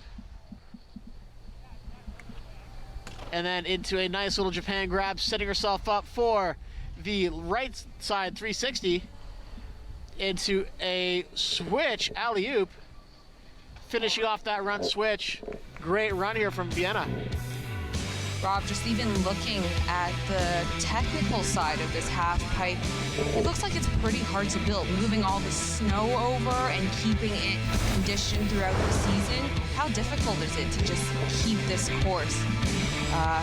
and then into a nice little Japan grab, setting herself up for the right side 360, into a switch alley-oop, finishing off that run switch. Great run here from Vienna. Rob, just even looking at the technical side of this half pipe, it looks like it's pretty hard to build. Moving all the snow over and keeping it conditioned throughout the season, how difficult is it to just keep this course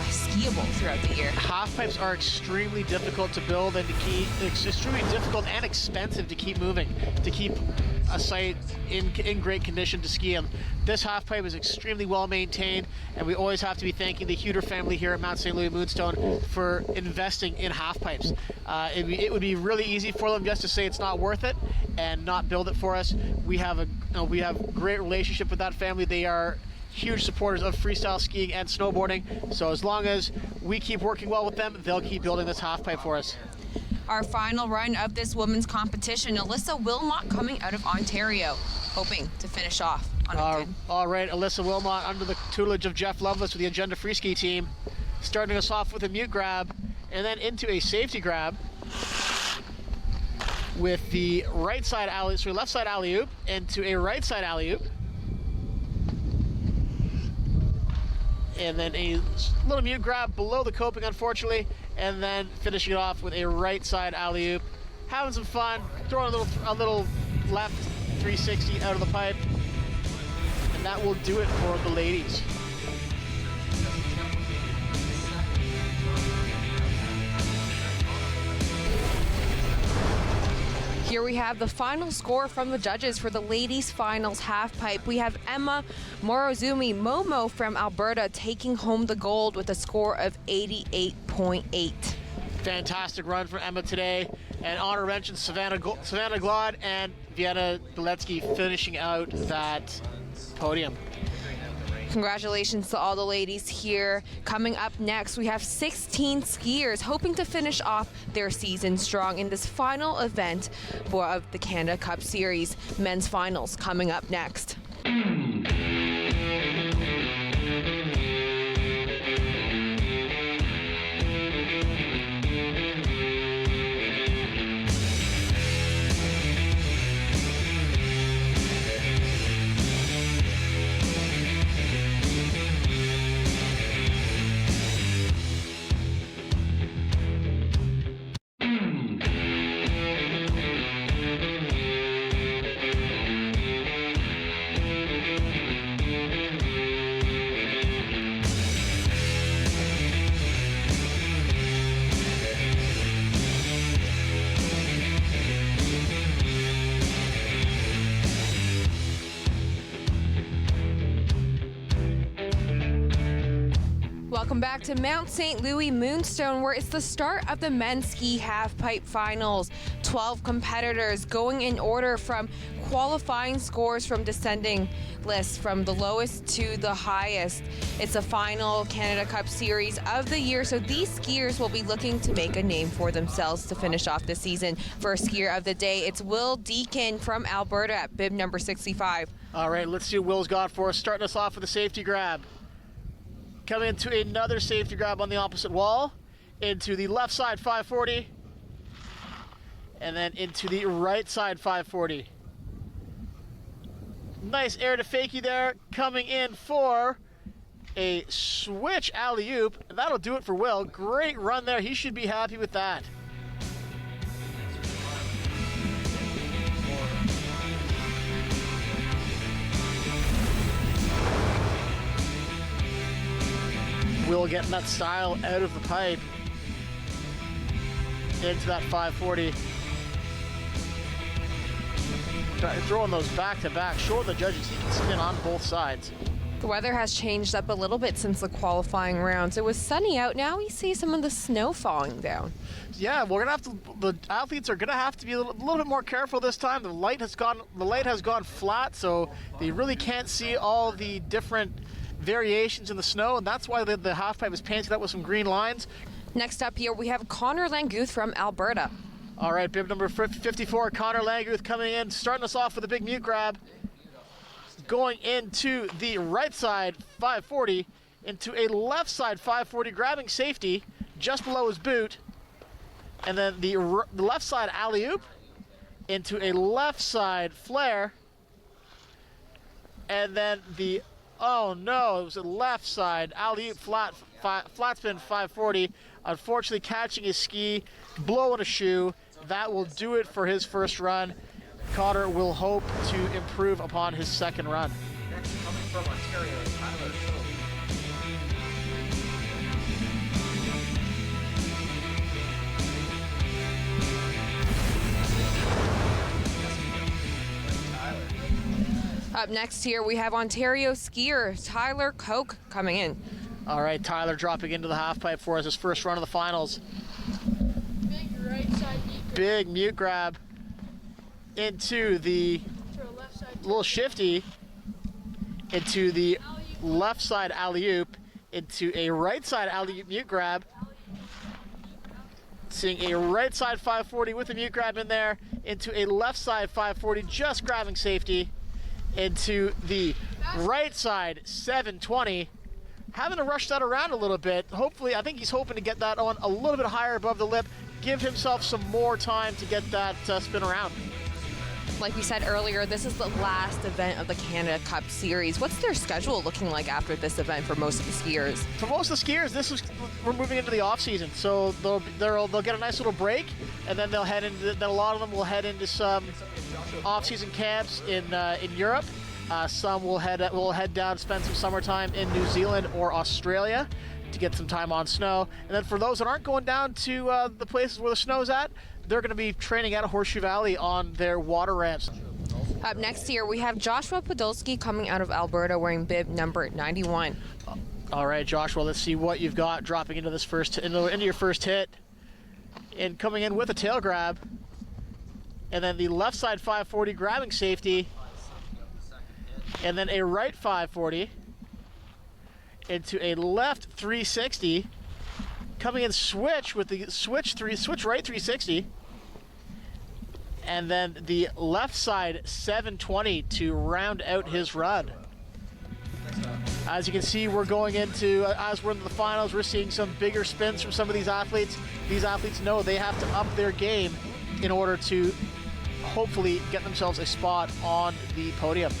skiable throughout the year? Half pipes are extremely difficult to build and to keep. It's extremely difficult and expensive to keep moving, to keep a site in great condition to ski in. This half pipe is extremely well maintained, and we always have to be thanking the Huter family here at Mount St. Louis Moonstone for investing in half pipes. It would be really easy for them just to say it's not worth it and not build it for us. We have a great relationship with that family. They are huge supporters of freestyle skiing and snowboarding. So as long as we keep working well with them, they'll keep building this half pipe for us. Our final run of this women's competition, Alyssa Wilmot coming out of Ontario, hoping to finish off on a good. All right, Alyssa Wilmot under the tutelage of Jeff Lovelace with the Agenda Free Ski team, starting us off with a mute grab and then into a safety grab with the left side alley-oop into a right side alley-oop, and then a little mute grab below the coping, unfortunately, and then finishing it off with a right side alley-oop. Having some fun, throwing a little left 360 out of the pipe, and that will do it for the ladies. Here we have the final score from the judges for the ladies finals half pipe. We have Emma Morozumi Momo from Alberta taking home the gold with a score of 88.8. Fantastic run for Emma today, and honor mention Savannah Glod and Vienna Beletsky finishing out that podium. Congratulations to all the ladies here. Coming up next, we have 16 skiers hoping to finish off their season strong in this final event of the Canada Cup Series. Men's finals coming up next. Welcome back to Mount St. Louis Moonstone, where it's the start of the men's ski half-pipe finals. 12 competitors going in order from qualifying scores from descending lists from the lowest to the highest. It's a final Canada Cup Series of the year, so these skiers will be looking to make a name for themselves to finish off the season. First skier of the day, it's Will Deacon from Alberta at bib number 65. All right, let's see what Will's got for us. Starting us off with a safety grab. Coming into another safety grab on the opposite wall, into the left side 540, and then into the right side 540. Nice air to fakie there, coming in for a switch alley-oop, and that'll do it for Will. Great run there, he should be happy with that. Will getting that style out of the pipe into that 540. Throwing those back to back, showing the judges he can spin on both sides. The weather has changed up a little bit since the qualifying rounds. It was sunny out. Now we see some of the snow falling down. Yeah, we're gonna have to. The athletes are gonna have to be a little bit more careful this time. The light has gone flat, so they really can't see all the different variations in the snow, and that's why the half pipe is painted up with some green lines. Next up here, we have Connor Languth from Alberta. All right, bib number 54, Connor Languth coming in, starting us off with a big mute grab. Going into the right side 540, into a left side 540, grabbing safety just below his boot, and then the left side alley-oop into a left side flare, and then the oh no, it was a left side alley-oop flat spin 540. Unfortunately, catching his ski, blowing a shoe. That will do it for his first run. Connor will hope to improve upon his second run. Next, coming from Ontario, Tyler Cook. Up next here, we have Ontario skier Tyler Koch coming in. All right, Tyler dropping into the half pipe for us, his first run of the finals. Big right side deep. Big mute grab into the Left side. little shifty, into the left side alley-oop, into a right side alley-oop mute grab. Seeing a right side 540 with a mute grab in there, into a left side 540, just grabbing safety, into the right side 720. Having to rush that around a little bit. Hopefully, I think he's hoping to get that on a little bit higher above the lip, give himself some more time to get that spin around. Like we said earlier, this is the last event of the Canada Cup Series. What's their schedule looking like after this event for most of the skiers? For most of the skiers, we're moving into the off season, so they'll get a nice little break, and then they'll head into. Then a lot of them will head into some off season camps in Europe. Some will head down, spend some summertime in New Zealand or Australia. to get some time on snow. And then for those that aren't going down to the places where the snow's at, they're going to be training at Horseshoe Valley on their water ramps. Up next here, we have Joshua Podolsky coming out of Alberta wearing bib number 91. All right, Joshua, let's see what you've got dropping into this into your first hit. And coming in with a tail grab. And then the left side 540 grabbing safety. And then a right 540 into a left 360. Coming in switch with the switch right 360. And then the left side 720 to round out his run. As you can see, we're going into, as we're into the finals, we're seeing some bigger spins from some of these athletes. These athletes know they have to up their game in order to hopefully get themselves a spot on the podium.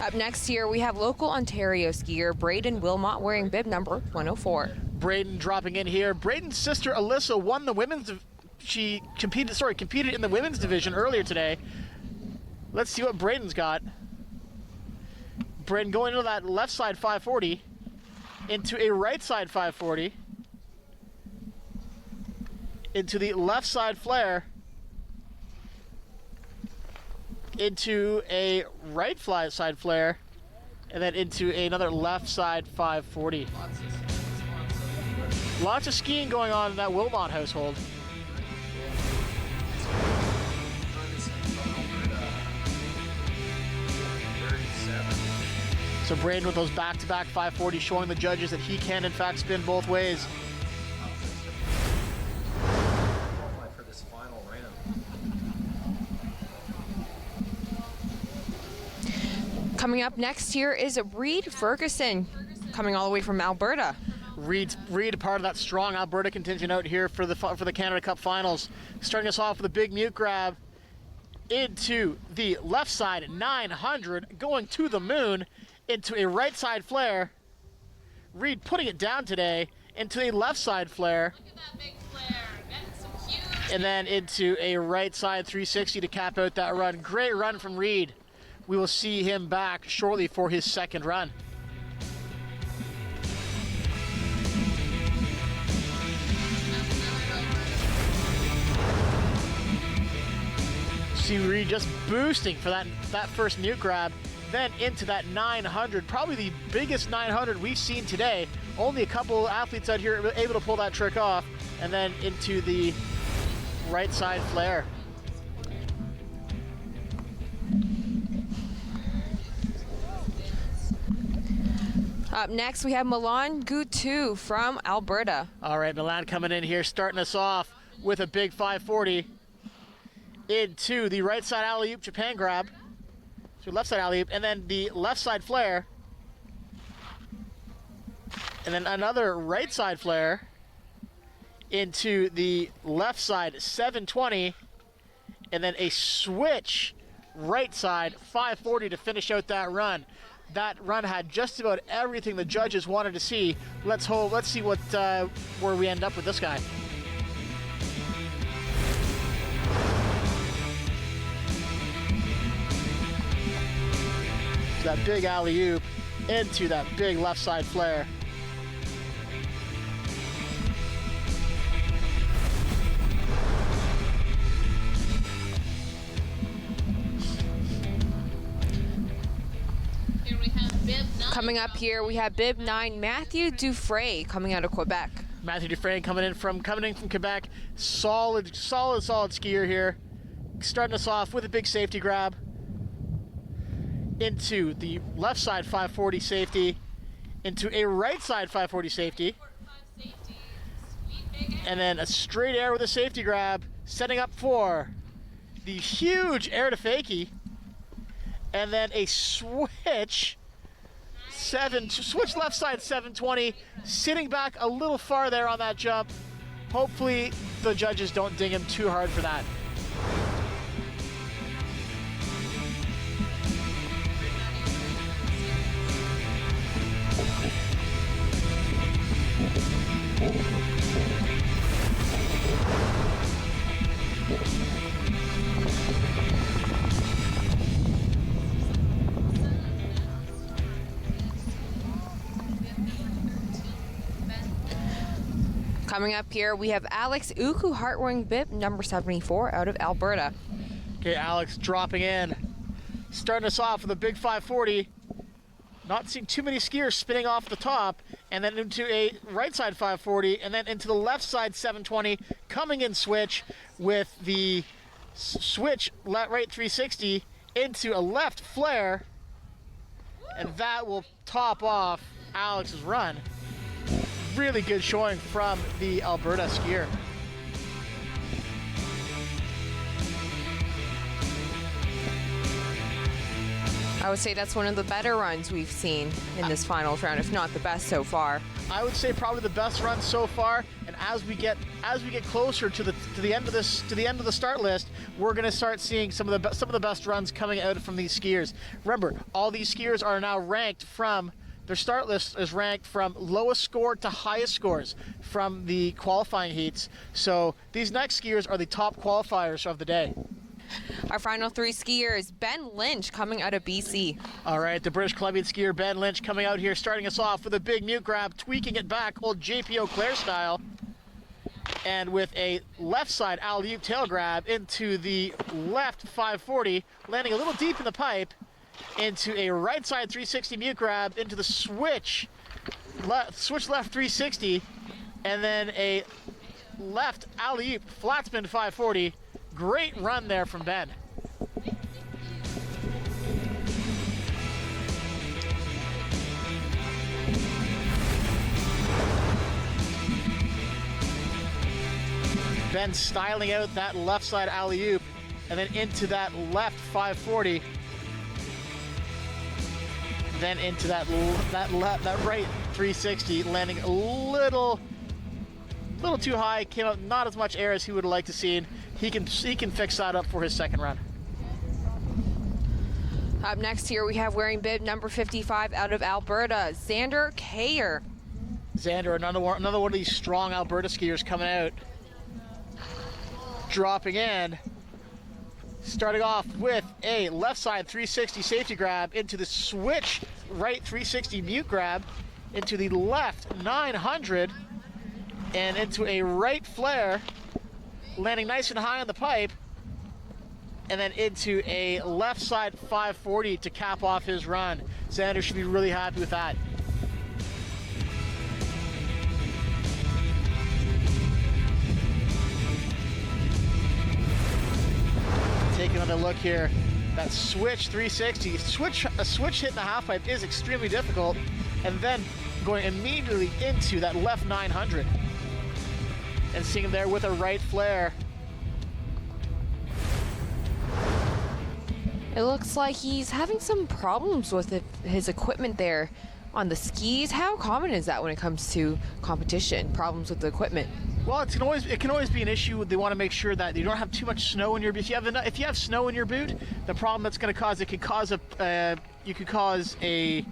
Up next here, we have local Ontario skier Braden Wilmot wearing bib number 104. Braden dropping in here. Braden's sister Alyssa won the women's. She competed in the women's division earlier today. Let's see what Braden's got. Braden going into that left side 540, into a right side 540, into the left side flare, into a right side flare, and then into another left side 540. Lots of skiing going on in that Wilmot household. So Braden with those back-to-back 540 showing the judges that he can in fact spin both ways. For this final round. Coming up next here is Reed Ferguson coming all the way from Alberta. Reed, part of that strong Alberta contingent out here for the Canada Cup Finals. Starting us off with a big mute grab into the left side 900, going to the moon, into a right side flare. Reed putting it down today into a left side flare. Look at that big flare. That's some huge. And then into a right side 360 to cap out that run. Great run from Reed. We will see him back shortly for his second run. See Reed just boosting for that first mute grab, then into that 900, probably the biggest 900 we've seen today. Only a couple athletes out here able to pull that trick off, and then into the right side flare. Up next, we have Milan Gutu from Alberta. All right, Milan coming in here, starting us off with a big 540 into the right side alley-oop Japan grab. So left side alley-oop, and then the left side flare. And then another right side flare into the left side 720, and then a switch right side 540 to finish out that run. That run had just about everything the judges wanted to see. Let's see what where we end up with this guy. That big alley-oop into that big left side flare. Here we have bib 9. Coming up here, we have bib 9 Matthew Dufresne coming out of Quebec. Matthew Dufresne coming in from Quebec. Solid skier here. Starting us off with a big safety grab into the left side 540 safety, into a right side 540 safety, and then a straight air with a safety grab, setting up for the huge air to fakie, and then a switch left side 720, sitting back a little far there on that jump. Hopefully the judges don't ding him too hard for that. Coming up here, we have Alex Uku Heartwing Bib, number 74, out of Alberta. Okay, Alex dropping in. Starting us off with a big 540. Not seeing too many skiers spinning off the top, and then into a right side 540, and then into the left side 720, coming in switch with the switch right 360 into a left flare, and that will top off Alex's run. Really good showing from the Alberta skier. I would say that's one of the better runs we've seen in this finals round, if not the best so far. I would say probably the best run so far. And as we get closer to the end of the start list, we're going to start seeing some of the best runs coming out from these skiers. Remember, all these skiers are now ranked from their start list is ranked from lowest score to highest scores from the qualifying heats. So these next skiers are the top qualifiers of the day. Our final three skiers, Ben Lynch coming out of BC. All right, the British Columbian skier Ben Lynch coming out here, starting us off with a big mute grab, tweaking it back, old JP O'Clair style, and with a left side alley-oop tail grab into the left 540, landing a little deep in the pipe, into a right side 360 mute grab, into the switch left 360, and then a left alley-oop flat spin 540. Great run there from Ben. Ben styling out that left side alley-oop and then into that left 540. Then into that right 360, landing a little too high. Came out not as much air as he would have liked to see. He can fix that up for his second run. Up next here, we have wearing bib number 55 out of Alberta, Xander Kayer. Xander, another one of these strong Alberta skiers coming out. Dropping in. Starting off with a left side 360 safety grab into the switch right 360 mute grab into the left 900 and into a right flare, landing nice and high on the pipe, and then into a left side 540 to cap off his run. Xander should be really happy with that. Take another look here. That switch 360, a switch hitting the half pipe is extremely difficult, and then going immediately into that left 900. And seeing him there with a right flare. It looks like he's having some problems with his equipment there on the skis. How common is that when it comes to competition? Problems with the equipment? Well, it can always be an issue. They want to make sure that you don't have too much snow in your boot. If you have snow in your boot, the problem that's going to cause you could cause a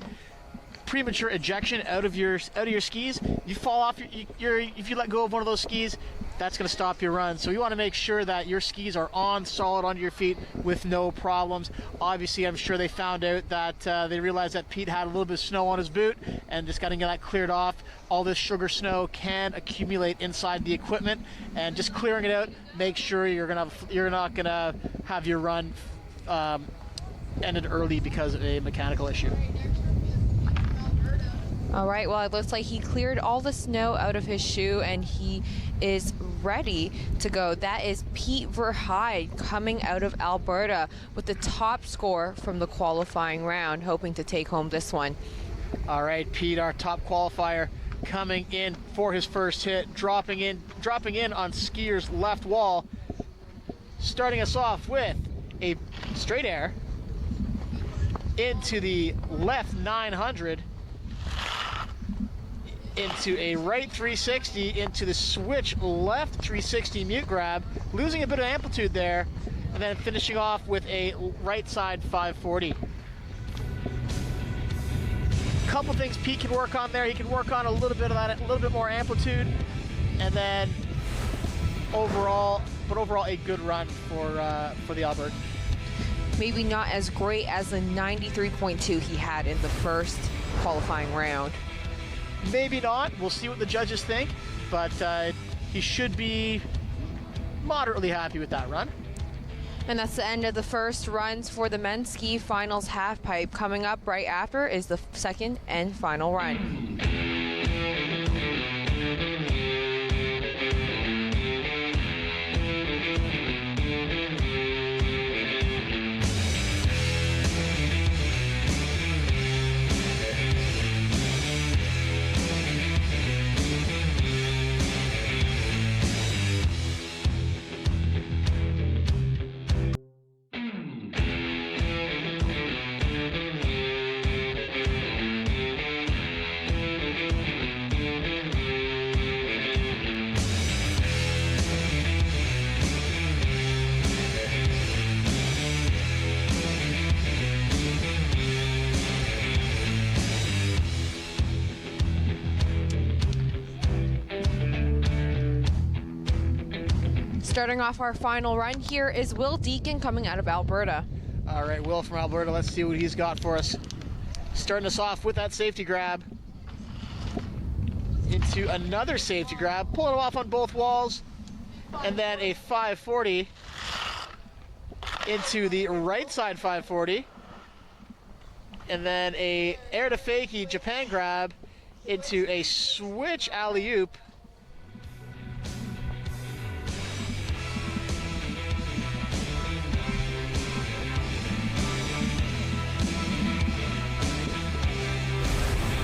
premature ejection out of your skis. You fall off if you let go of one of those skis, that's going to stop your run. So you want to make sure that your skis are solid onto your feet with no problems. Obviously, I'm sure they found out that they realized that Pete had a little bit of snow on his boot and just got to get that cleared off. All this sugar snow can accumulate inside the equipment, and just clearing it out, make sure you're not gonna have your run ended early because of a mechanical issue. All right, well, it looks like he cleared all the snow out of his shoe and he is ready to go. That is Pete Verheide coming out of Alberta with the top score from the qualifying round, hoping to take home this one. All right, Pete, our top qualifier, coming in for his first hit, dropping in on skier's left wall, starting us off with a straight air into the left 900, into a right 360, into the switch left 360 mute grab, losing a bit of amplitude there, and then finishing off with a right side 540. Couple things Pete can work on there. He can work on a little bit of that, a little bit more amplitude, and then overall a good run for the Albertan. Maybe not as great as the 93.2 he had in the first qualifying round. Maybe not. We'll see what the judges think. but he should be moderately happy with that run. And that's the end of the first runs for the men's ski finals half pipe. Coming up right after is the second and final run. Starting off our final run here is Will Deacon coming out of Alberta. All right, Will from Alberta, let's see what he's got for us. Starting us off with that safety grab into another safety grab, pulling him off on both walls, and then a 540 into the right side 540, and then a air to fakie Japan grab into a switch alley-oop.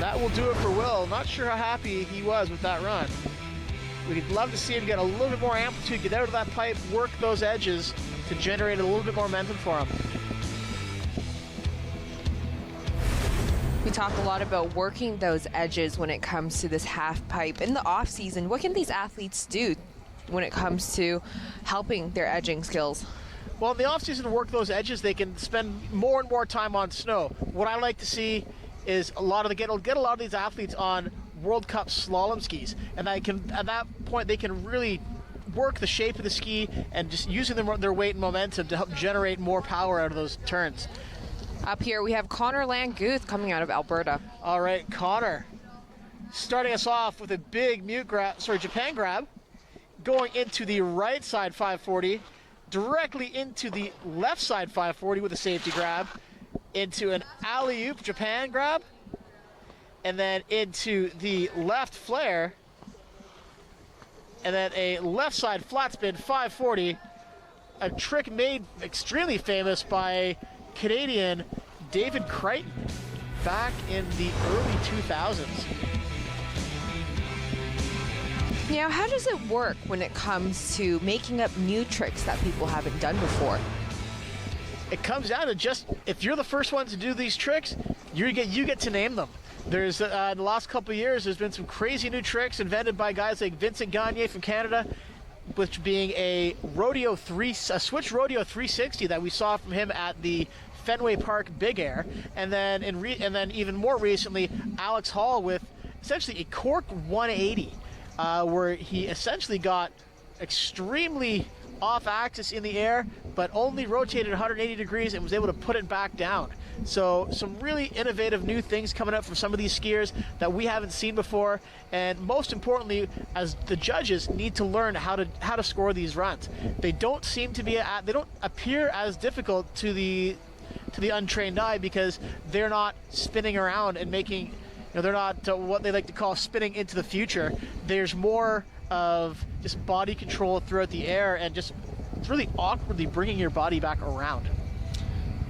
That will do it for Will. Not sure how happy he was with that run. We'd love to see him get a little bit more amplitude, get out of that pipe, work those edges to generate a little bit more momentum for him. We talk a lot about working those edges when it comes to this half pipe. In the off season, what can these athletes do when it comes to helping their edging skills? Well, in the off season to work those edges, they can spend more and more time on snow. What I like to see is get a lot of these athletes on World Cup slalom skis, and at that point they can really work the shape of the ski and just using their weight and momentum to help generate more power out of those turns. Up here we have Connor Languth coming out of Alberta. All right, Connor starting us off with a big Japan grab, going into the right side 540, directly into the left side 540 with a safety grab, into an alley-oop Japan grab, and then into the left flare, and then a left side flat spin 540, a trick made extremely famous by Canadian David Crichton back in the early 2000s. Now, how does it work when it comes to making up new tricks that people haven't done before? It comes down to just, if you're the first one to do these tricks, you get to name them. There's in the last couple of years, there's been some crazy new tricks invented by guys like Vincent Gagne from Canada, which being a switch rodeo 360 that we saw from him at the Fenway Park Big Air, and then even more recently, Alex Hall with essentially a cork 180, where he essentially got extremely off axis in the air, but only rotated 180 degrees and was able to put it back down. So some really innovative new things coming up from some of these skiers that we haven't seen before, and most importantly, as the judges need to learn how to score these runs. They don't appear as difficult to the untrained eye because they're not spinning around and making, they're not what they like to call spinning into the future. There's more of just body control throughout the air and just really awkwardly bringing your body back around.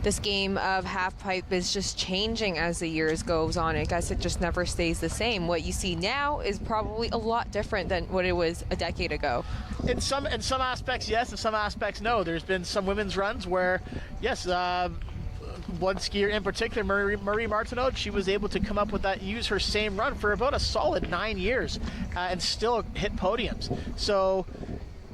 This game of half pipe is just changing as the years goes on. I guess it just never stays the same. What you see now is probably a lot different than what it was a decade ago. In some aspects, yes. In some aspects, no. There's been some women's runs where, yes, one skier in particular, Marie Martineau, she was able to come up with use her same run for about a solid 9 years and still hit podiums. So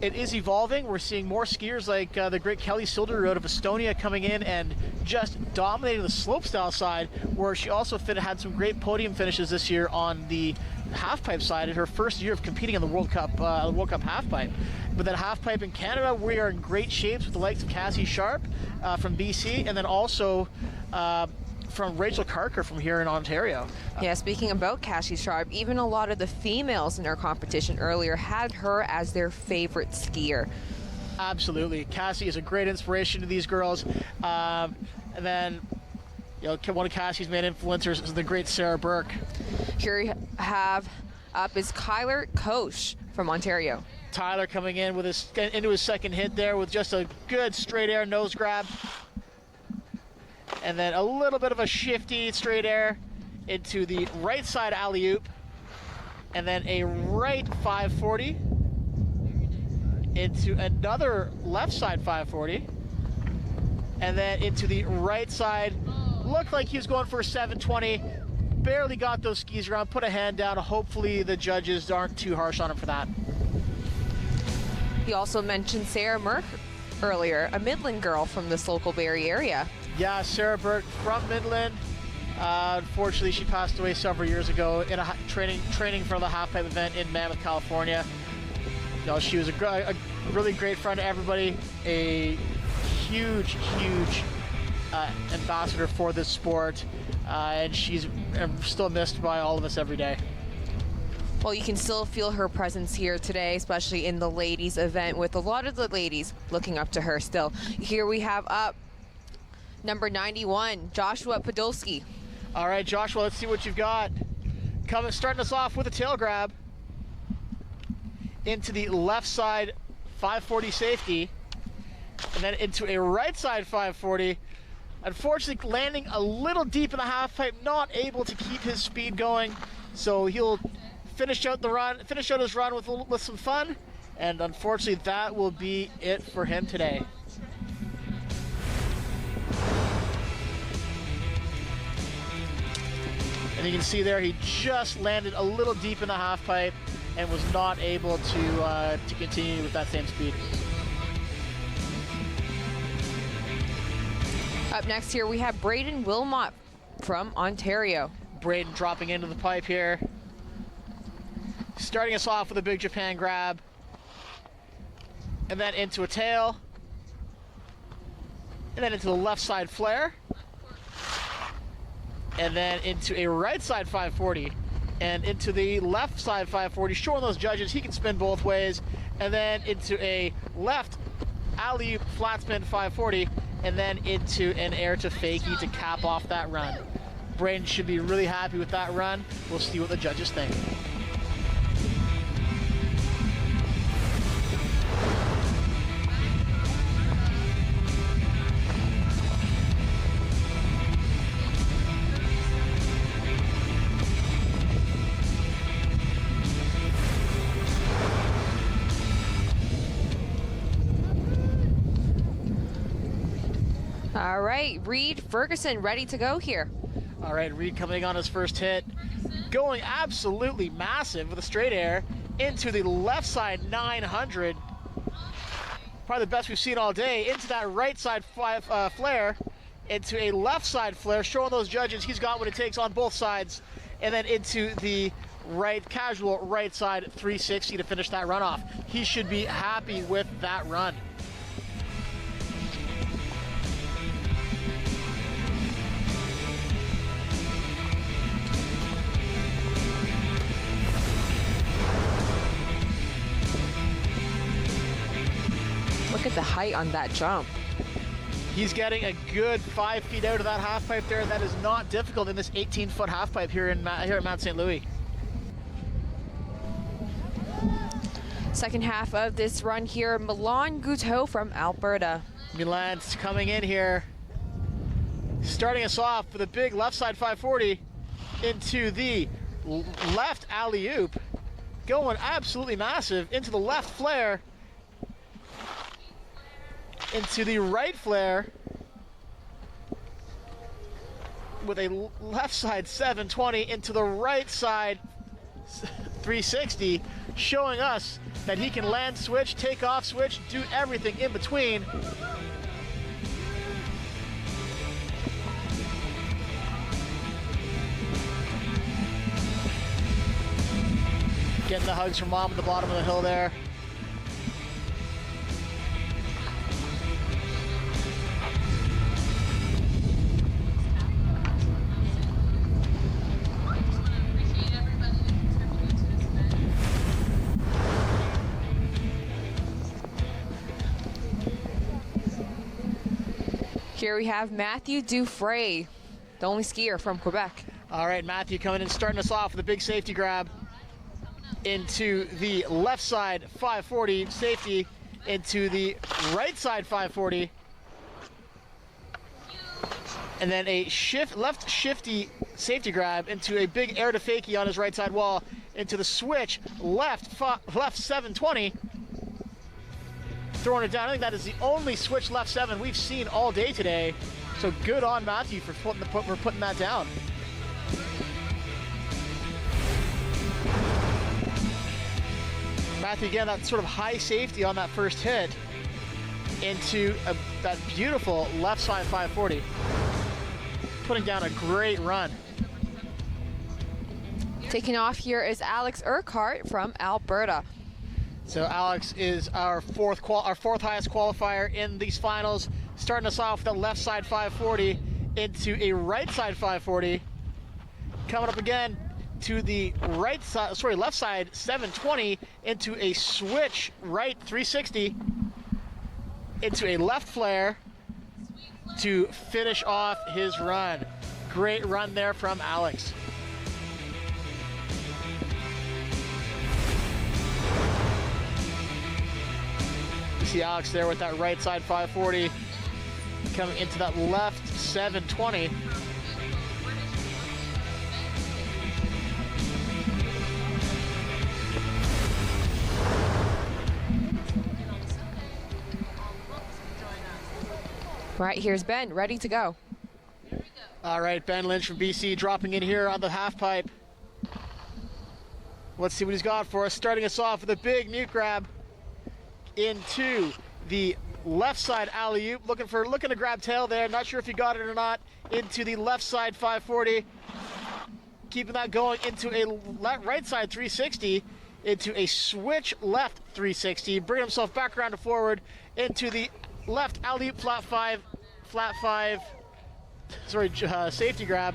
it is evolving. We're seeing more skiers like the great Kelly Silderud out of Estonia coming in and just dominating the slopestyle side, where she also had some great podium finishes this year on the halfpipe side in her first year of competing in the World Cup halfpipe. But then halfpipe in Canada, we are in great shapes with the likes of Cassie Sharp from BC, and then also from Rachel Carker from here in Ontario. Yeah, speaking about Cassie Sharp, even a lot of the females in our competition earlier had her as their favorite skier. Absolutely. Cassie is a great inspiration to these girls. And then, you know, one of Cassie's main influencers is the great Sarah Burke. Here we have up is Kyler Koch from Ontario. Tyler coming in with into his second hit there with just a good straight air nose grab. And then a little bit of a shifty straight air into the right side alley-oop. And then a right 540 into another left side 540. And then into the right side. Looked like he was going for a 720. Barely got those skis around, put a hand down. Hopefully the judges aren't too harsh on him for that. He also mentioned Sarah Merck earlier, a Midland girl from this local Barrie area. Yeah, Sarah Burke from Midland. Unfortunately, she passed away several years ago in a training for the Halfpipe event in Mammoth, California. You know, she was a really great friend to everybody, a huge ambassador for this sport, and she's still missed by all of us every day. Well, you can still feel her presence here today, especially in the ladies event, with a lot of the ladies looking up to her still. Here we have up number 91, Joshua Podolsky. All right, Joshua, let's see what you've got. Starting us off with a tail grab into the left side 540 safety, and then into a right side 540. Unfortunately, landing a little deep in the half pipe, not able to keep his speed going. So he'll finish out his run with some fun, and unfortunately, that will be it for him today. And you can see there, he just landed a little deep in the half pipe and was not able to continue with that same speed. Up next here, we have Braden Wilmot from Ontario. Braden dropping into the pipe here. Starting us off with a big Japan grab. And then into a tail. And then into the left side flare. And then into a right side 540. And into the left side 540, showing those judges he can spin both ways. And then into a left alley-oop flat spin 540. And then into an air to fakie to cap off that run. Braden should be really happy with that run. We'll see what the judges think. All right, Reed Ferguson ready to go here. All right, Reed coming on his first hit. Going absolutely massive with a straight air into the left side 900. Probably the best we've seen all day. Into that right side flare. Into a left side flare, showing those judges he's got what it takes on both sides. And then into the casual right side 360 to finish that run off. He should be happy with that run. Look at the height on that jump. He's getting a good 5 feet out of that half pipe there. That is not difficult in this 18-foot half pipe here at Mount St. Louis. Second half of this run here, Milan Gouteau from Alberta. Milan's coming in here, starting us off with a big left side 540 into the left alley-oop, going absolutely massive into the left flare, into the right flare with a left side 720 into the right side 360, showing us that he can land switch, take off switch, do everything in between. Getting the hugs from mom at the bottom of the hill there. here we have Matthew Dufresne, the only skier from Quebec. All right, Matthew coming in, starting us off with a big safety grab into the left side 540 safety, into the right side 540, and then a left shifty safety grab into a big air to fakie on his right side wall, into the switch left 720, throwing it down. I think that is the only switch left 7 we've seen all day today, so good on Matthew for putting that down. Matthew, again, that sort of high safety on that first hit into that beautiful left side 540. Putting down a great run. Taking off here is Alex Urquhart from Alberta. So Alex is our fourth highest qualifier in these finals, starting us off with the left side 540 into a right side 540. Coming up again to the left side 720 into a switch right 360 into a left flare to finish off his run. Great run there from Alex. You see Alex there with that right side 540 coming into that left 720. Right, here's Ben, ready to go. All right, Ben Lynch from BC dropping in here on the half pipe. Let's see what he's got for us. Starting us off with a big mute grab into the left side alley-oop. Looking to grab tail there. Not sure if he got it or not. Into the left side 540. Keeping that going into a right side 360. Into a switch left 360. Bringing himself back around to forward into the left alley-oop flat five, safety grab.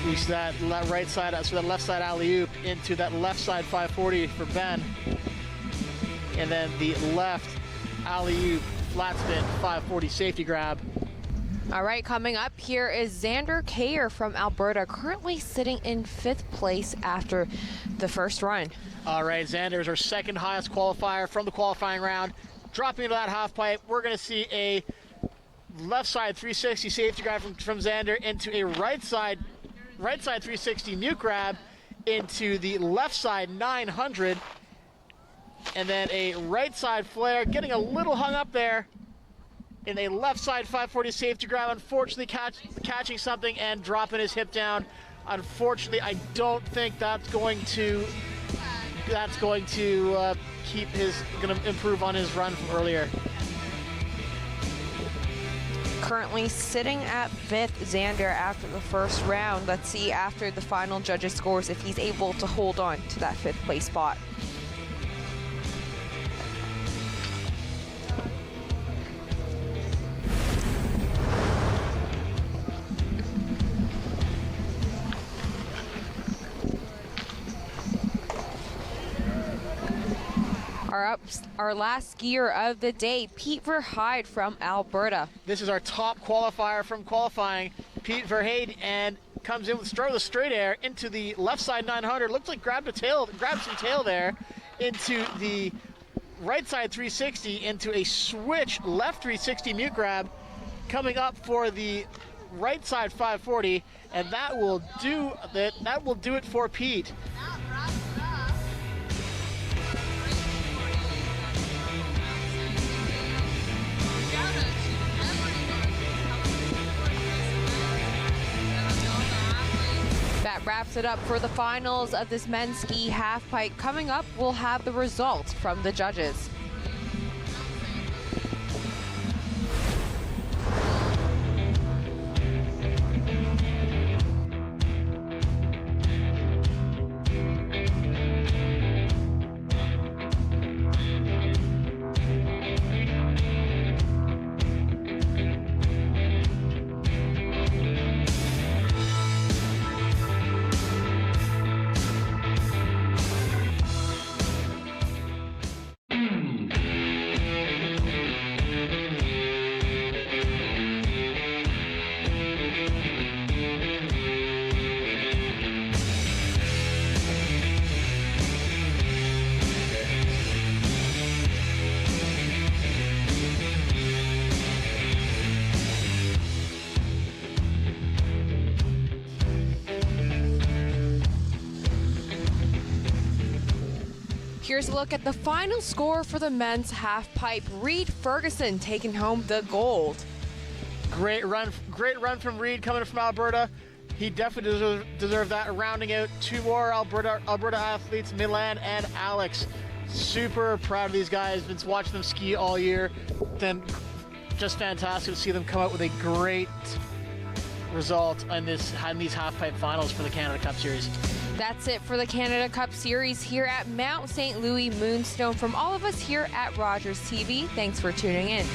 Reach that right side, so that left side alley-oop into that left side 540 for Ben. And then the left alley-oop flat spin 540 safety grab. All right, coming up here is Xander Kayer from Alberta, currently sitting in 5th place after the first run. All right, Xander is our second highest qualifier from the qualifying round. Dropping into that half pipe, we're going to see a left side 360 safety grab from Xander into a right side 360 mute grab into the left side 900, and then a right side flare, getting a little hung up there in a left side 540 safety grab, unfortunately catching something and dropping his hip down. Unfortunately, I don't think that's going to improve on his run from earlier. Currently sitting at 5th, Xander, after the first round. Let's see after the final judges' scores if he's able to hold on to that 5th place spot. Our last skier of the day, Pete Verheide from Alberta. This is our top qualifier from qualifying, Pete Verheide, and comes in with straight air into the left side 900. Looks like grabbed some tail there into the right side 360 into a switch left 360 mute grab, coming up for the right side 540, and that will do it for Pete. That wraps it up for the finals of this men's ski halfpipe. Coming up, we'll have the results from the judges. Here's a look at the final score for the men's half pipe. Reed Ferguson taking home the gold. Great run from Reed coming from Alberta. He definitely deserved that. Rounding out two more Alberta athletes, Milan and Alex. Super proud of these guys. Been watching them ski all year. Then just fantastic to see them come out with a great result in these half-pipe finals for the Canada Cup Series. That's it for the Canada Cup Series here at Mount St. Louis Moonstone. From all of us here at Rogers TV, thanks for tuning in.